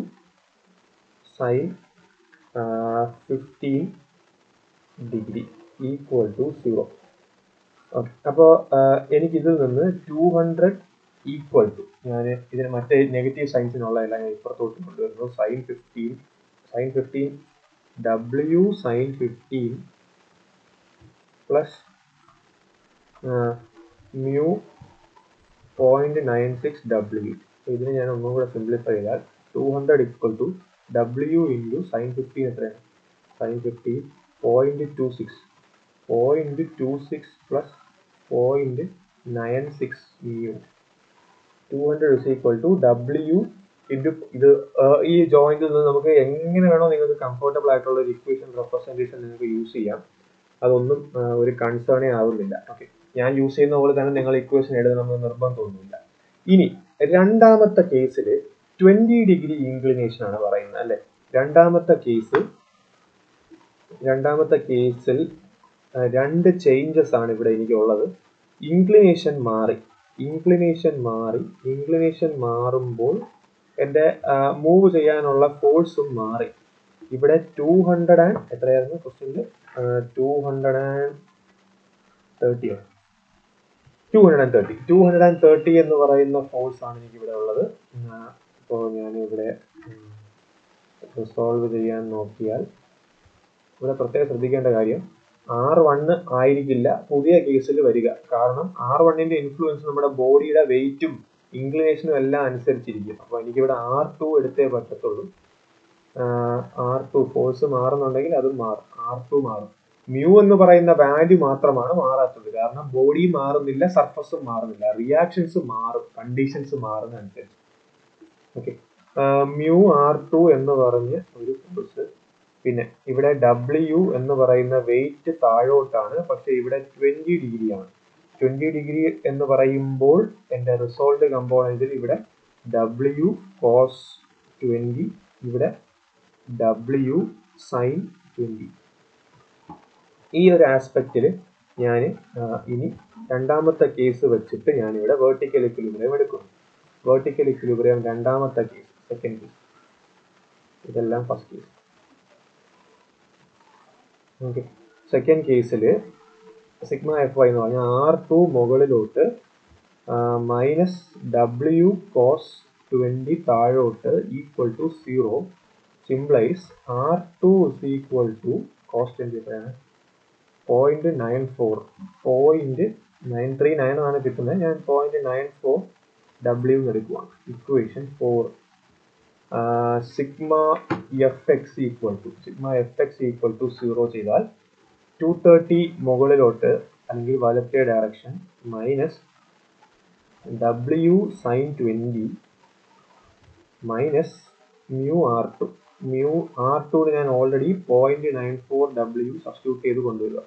sine 15 degree equal to 0. Okay, അപ്പോൾ എനിക്കിതിൽ നിന്ന് 200 ഈക്വൽ ടു, ഞാൻ ഇതിന് മറ്റേ നെഗറ്റീവ് സൈൻസിനുള്ളതെല്ലാം ഞാൻ ഇപ്പുറത്തോട്ട് കൊണ്ടുവരുന്നു. Sine 15 W sine 15 plus mu 0.96 W. ഇതിന് ഞാൻ ഒന്നും കൂടെ സിംപ്ലിഫൈ ചെയ്താൽ 200 equal to W into sine 15 എത്രയാണ്? Sine 15 0.26 plus 0.96 mu. 200 is equal to W into ഇത്. ഈ ജോയിന്റിൽ നിന്ന് നമുക്ക് എങ്ങനെ വേണോ നിങ്ങൾക്ക് കംഫർട്ടബിൾ ആയിട്ടുള്ള ഒരു ഇക്വേഷൻ റെപ്രസെന്റേഷൻ നിങ്ങൾക്ക് യൂസ് ചെയ്യാം. അതൊന്നും ഒരു കൺസേണേ ആവുന്നില്ല. ഓക്കെ, ഞാൻ യൂസ് ചെയ്യുന്ന പോലെ തന്നെ നിങ്ങൾ ഇക്വേഷൻ എഴുതണമെന്ന് നിർബന്ധമൊന്നുമില്ല. ഇനി രണ്ടാമത്തെ കേസിൽ 20 ഡിഗ്രി ഇൻക്ലിനേഷൻ ആണ് പറയുന്നത് അല്ലെ. രണ്ടാമത്തെ കേസിൽ രണ്ട് ചേഞ്ചസ് ആണ് ഇവിടെ എനിക്കുള്ളത്. ഇൻക്ലിനേഷൻ മാറുമ്പോൾ എൻ്റെ മൂവ് ചെയ്യാനുള്ള ഫോഴ്സും മാറി. ഇവിടെ 200 എത്രയായിരുന്നു ക്വസ്റ്റ്യനിൽ? 230 എന്ന് പറയുന്ന ഫോഴ്സ് ആണ് എനിക്ക് ഇവിടെ ഉള്ളത്. അപ്പോൾ ഞാൻ ഇവിടെ റിസോൾവ് ചെയ്യാൻ നോക്കിയാൽ ഇവിടെ പ്രത്യേകം ശ്രദ്ധിക്കേണ്ട കാര്യം R1 ആയിരിക്കില്ല പുതിയ കേസിൽ വരിക. കാരണം R1ന്റെ ഇൻഫ്ലുവൻസ് നമ്മുടെ ബോഡിയുടെ വെയിറ്റും ഇൻക്ലിനേഷനും എല്ലാം അനുസരിച്ചിരിക്കും. അപ്പോൾ എനിക്കിവിടെ R2 എടുത്തേ പറ്റത്തുള്ളൂ. R2 ഫോഴ്സ് മാറുന്നുണ്ടെങ്കിൽ അതും മാറും, R2 മാറും. മ്യൂ എന്ന് പറയുന്ന വാല്യൂ മാത്രമാണ് മാറാത്തത്. കാരണം ബോഡി മാറുന്നില്ല, സർഫസും മാറുന്നില്ല, റിയാക്ഷൻസ് മാറും കണ്ടീഷൻസ് മാറുന്ന അനുസരിച്ച്. ഓക്കെ, മ്യൂ R2 എന്ന് പറഞ്ഞ് ഒരു ഫോഴ്സ്, പിന്നെ ഇവിടെ W എന്ന് പറയുന്ന വെയിറ്റ് താഴോട്ടാണ്, പക്ഷെ ഇവിടെ 20 ഡിഗ്രിയാണ്. 20 ഡിഗ്രി എന്ന് പറയുമ്പോൾ എൻ്റെ റിസോൾവ് കമ്പോണന്റിൽ ഇവിടെ W cos 20, ഇവിടെ W sin 20. ഈ ഒരു ആസ്പെക്റ്റിൽ ഞാൻ ഇനി രണ്ടാമത്തെ കേസ് വെച്ചിട്ട് ഞാനിവിടെ വെർട്ടിക്കൽ ഇക്വിലിബ്രിയം എടുക്കുന്നു. വെർട്ടിക്കൽ ഇക്വിലിബ്രിയം രണ്ടാമത്തെ കേസ്, സെക്കൻഡ് കേസ്. ഇതെല്ലാം ഫസ്റ്റ് കേസ്. ഓക്കെ, സെക്കൻഡ് കേസിൽ സിഗ്മ എഫ് എന്ന് പറഞ്ഞാൽ R2 മുകളിലോട്ട് മൈനസ് W cos 20 താഴോട്ട് equal to 0 simplify R2 is equal to cos 20 എത്രയാണ് 0.939 ആണ് കിട്ടുന്നത്. ഞാൻ 0.94 W എടുക്കുവാണ്. Equation 4. Sigma F x equal to 0 ചെയ്താൽ 230 മുകളിലോട്ട് അല്ലെങ്കിൽ വലത്തെ direction minus W sin 20 minus mu R2. Mu R2 ഞാൻ ഓൾറെഡി 0.94 W സബ്സ്റ്റിറ്റ്യൂട്ട് ചെയ്ത് കൊണ്ടുവരിക.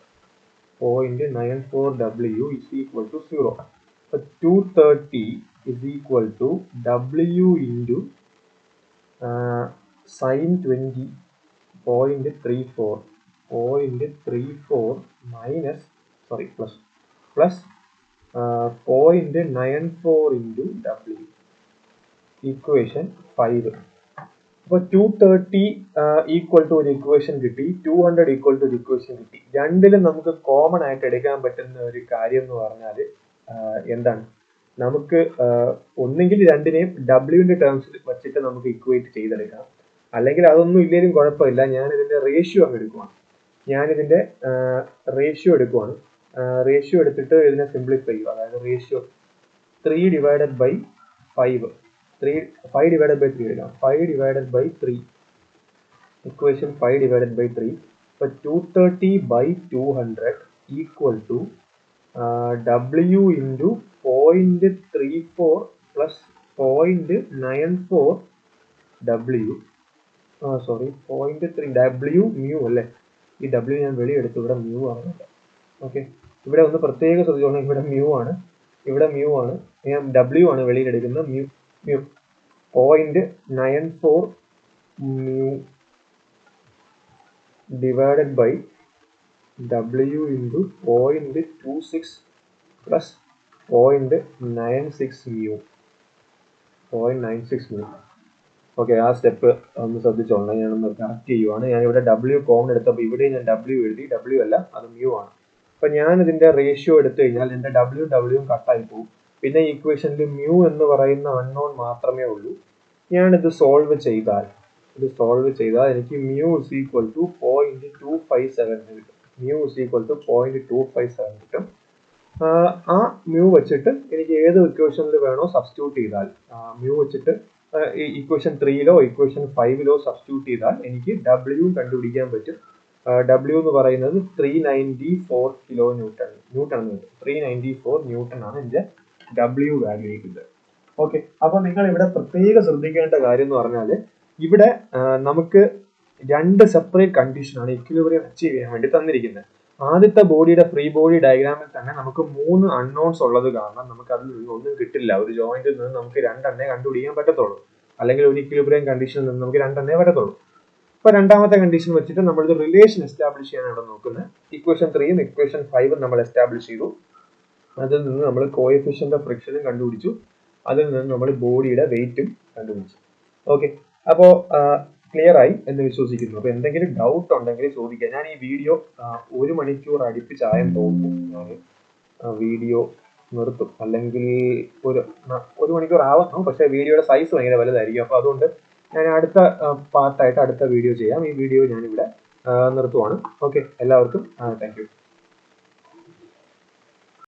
0.94 W is equal to 0. So 230 is equal to W into sin 20 0.34 minus plus 0.94 into W. Equation 5. അപ്പോൾ 230 equal to ഒരു equation കിട്ടി, 200 equal to ഒരു equation കിട്ടി. രണ്ടിലും നമുക്ക് കോമൺ ആയിട്ട് എടുക്കാൻ പറ്റുന്ന ഒരു കാര്യം എന്ന് പറഞ്ഞാൽ എന്താണ്, നമുക്ക് ഒന്നെങ്കിൽ രണ്ടിനെയും ഡബ്ല്യുവിന്റെ ടേംസിൽ വെച്ചിട്ട് നമുക്ക് ഇക്വേറ്റ് ചെയ്തെടുക്കാം, അല്ലെങ്കിൽ അതൊന്നും ഇല്ലെങ്കിലും കുഴപ്പമില്ല. ഞാനിതിന്റെ റേഷ്യോ അങ്ങ് എടുക്കുവാണ്. റേഷ്യോ എടുത്തിട്ട് ഇതിനെ സിംപ്ലിഫൈ ചെയ്യുക. അതായത് ratio 3 divided by 5 divided by 3 എടുക്കാം. 5 divided by 3, equation 5 divided by 3. So 230 by 200 equal to W into 0.34 plus 0.94 W. 0.3 W mu അല്ലേ. ഈ W ഞാൻ വെളിയെടുത്തു, ഇവിടെ mu ആണ്. ഓക്കെ, ഇവിടെ ഒന്ന് പ്രത്യേക ശ്രദ്ധിച്ചോണം. ഇവിടെ mu ആണ്, ഞാൻ W ആണ് വെളിയിലെടുക്കുന്നത്. mu 0.94 mu divided by W into 0.26 plus 0.96 mu. 0.96 mu. Okay, ആ സ്റ്റെപ്പ് ഒന്ന് ശ്രദ്ധിച്ചോളാം. ഞാനൊന്ന് കറക്റ്റ് ചെയ്യുവാണ്. ഞാനിവിടെ W കോമൺ എടുത്തപ്പോൾ ഇവിടെ ഞാൻ W എഴുതി. W അല്ല, അത് mu ആണ്. അപ്പൊ ഞാൻ ഇതിന്റെ റേഷ്യോ എടുത്തു കഴിഞ്ഞാൽ എന്റെ W കട്ടായി പോകും. പിന്നെ ഇക്വേഷനിൽ mu എന്ന് പറയുന്ന അൺനോൺ മാത്രമേ ഉള്ളൂ. ഞാനിത് സോൾവ് ചെയ്താൽ എനിക്ക് mu is equal to 0.257 കിട്ടും. കിട്ടും. ആ mu വെച്ചിട്ട് എനിക്ക് ഏത് ഇക്വേഷനിൽ വേണോ സബ്സ്റ്റിറ്റ്യൂട്ട് ചെയ്താൽ, mu വെച്ചിട്ട് ഇക്വേഷൻ 3-ലോ ഇക്വേഷൻ 5-ലോ സബ്സ്റ്റിറ്റ്യൂട്ട് ചെയ്താൽ എനിക്ക് W കണ്ടുപിടിക്കാൻ പറ്റും. W എന്ന് പറയുന്നത് 394 കിലോ ന്യൂട്ടൺ എന്ന് കിട്ടും. 394 ന്യൂട്ടൺ ആണ് എന്റെ W വാല്യൂ കിട്ടുന്നത്. ഓക്കെ, അപ്പൊ നിങ്ങൾ ഇവിടെ പ്രത്യേകം ശ്രദ്ധിക്കേണ്ട കാര്യം എന്ന് പറഞ്ഞാൽ ഇവിടെ നമുക്ക് രണ്ട് സെപ്പറേറ്റ് കണ്ടീഷനാണ് ഇക്വിലിബ്രിയം അച്ചീവ് ചെയ്യാൻ വേണ്ടി തന്നിരിക്കുന്നത്. ആദ്യത്തെ ബോഡിയുടെ ഫ്രീ ബോഡി ഡയഗ്രാമിൽ തന്നെ നമുക്ക് 3 അൺനോൺസ് ഉള്ളത് കാരണം നമുക്ക് അതിൽ നിന്ന് ഒന്നും കിട്ടില്ല. ഒരു ജോയിന്റിൽ നിന്ന് നമുക്ക് 2 എണ്ണേ കണ്ടുപിടിക്കാൻ പറ്റത്തുള്ളൂ, അല്ലെങ്കിൽ ഒരു ഇക്വിലിബ്രിയം കണ്ടീഷനിൽ നിന്ന് നമുക്ക് 2 എണ്ണേ പറ്റത്തുള്ളൂ. അപ്പൊ രണ്ടാമത്തെ കണ്ടീഷൻ വെച്ചിട്ട് നമ്മളൊരു റിലേഷൻ എസ്റ്റാബ്ലിഷ് ചെയ്യാൻ ഇവിടെ നോക്കുന്നത്. ഇക്വേഷൻ 3-ഉം ഇക്വേഷൻ 5-ഉം നമ്മൾ എസ്റ്റാബ്ലിഷ് ചെയ്തു. അതിൽ നിന്ന് നമ്മൾ കോഎഫിഷ്യന്റ് ഓഫ് ഫ്രിക്ഷനും കണ്ടുപിടിച്ചു. അതിൽ നിന്ന് നമ്മൾ ബോഡിയുടെ വെയിറ്റും കണ്ടുപിടിച്ചു. ഓക്കെ, അപ്പോ ക്ലിയർ ആയി എന്ന് വിശ്വസിക്കുന്നു. അപ്പൊ എന്തെങ്കിലും ഡൗട്ട് ഉണ്ടെങ്കിൽ ചോദിക്കാം. ഞാൻ ഈ വീഡിയോ 1 മണിക്കൂർ അടുപ്പിച്ചായെന്ന് തോന്നുന്നു. ഞാൻ വീഡിയോ നിർത്തും, അല്ലെങ്കിൽ ഒരു മണിക്കൂർ ആവുന്നു. പക്ഷെ വീഡിയോയുടെ സൈസ് ഭയങ്കര വലുതായിരിക്കും. അപ്പൊ അതുകൊണ്ട് ഞാൻ അടുത്ത പാർട്ടായിട്ട് അടുത്ത വീഡിയോ ചെയ്യാം. ഈ വീഡിയോ ഞാനിവിടെ നിർത്തുവാണ്. ഓക്കെ, എല്ലാവർക്കും താങ്ക് യു.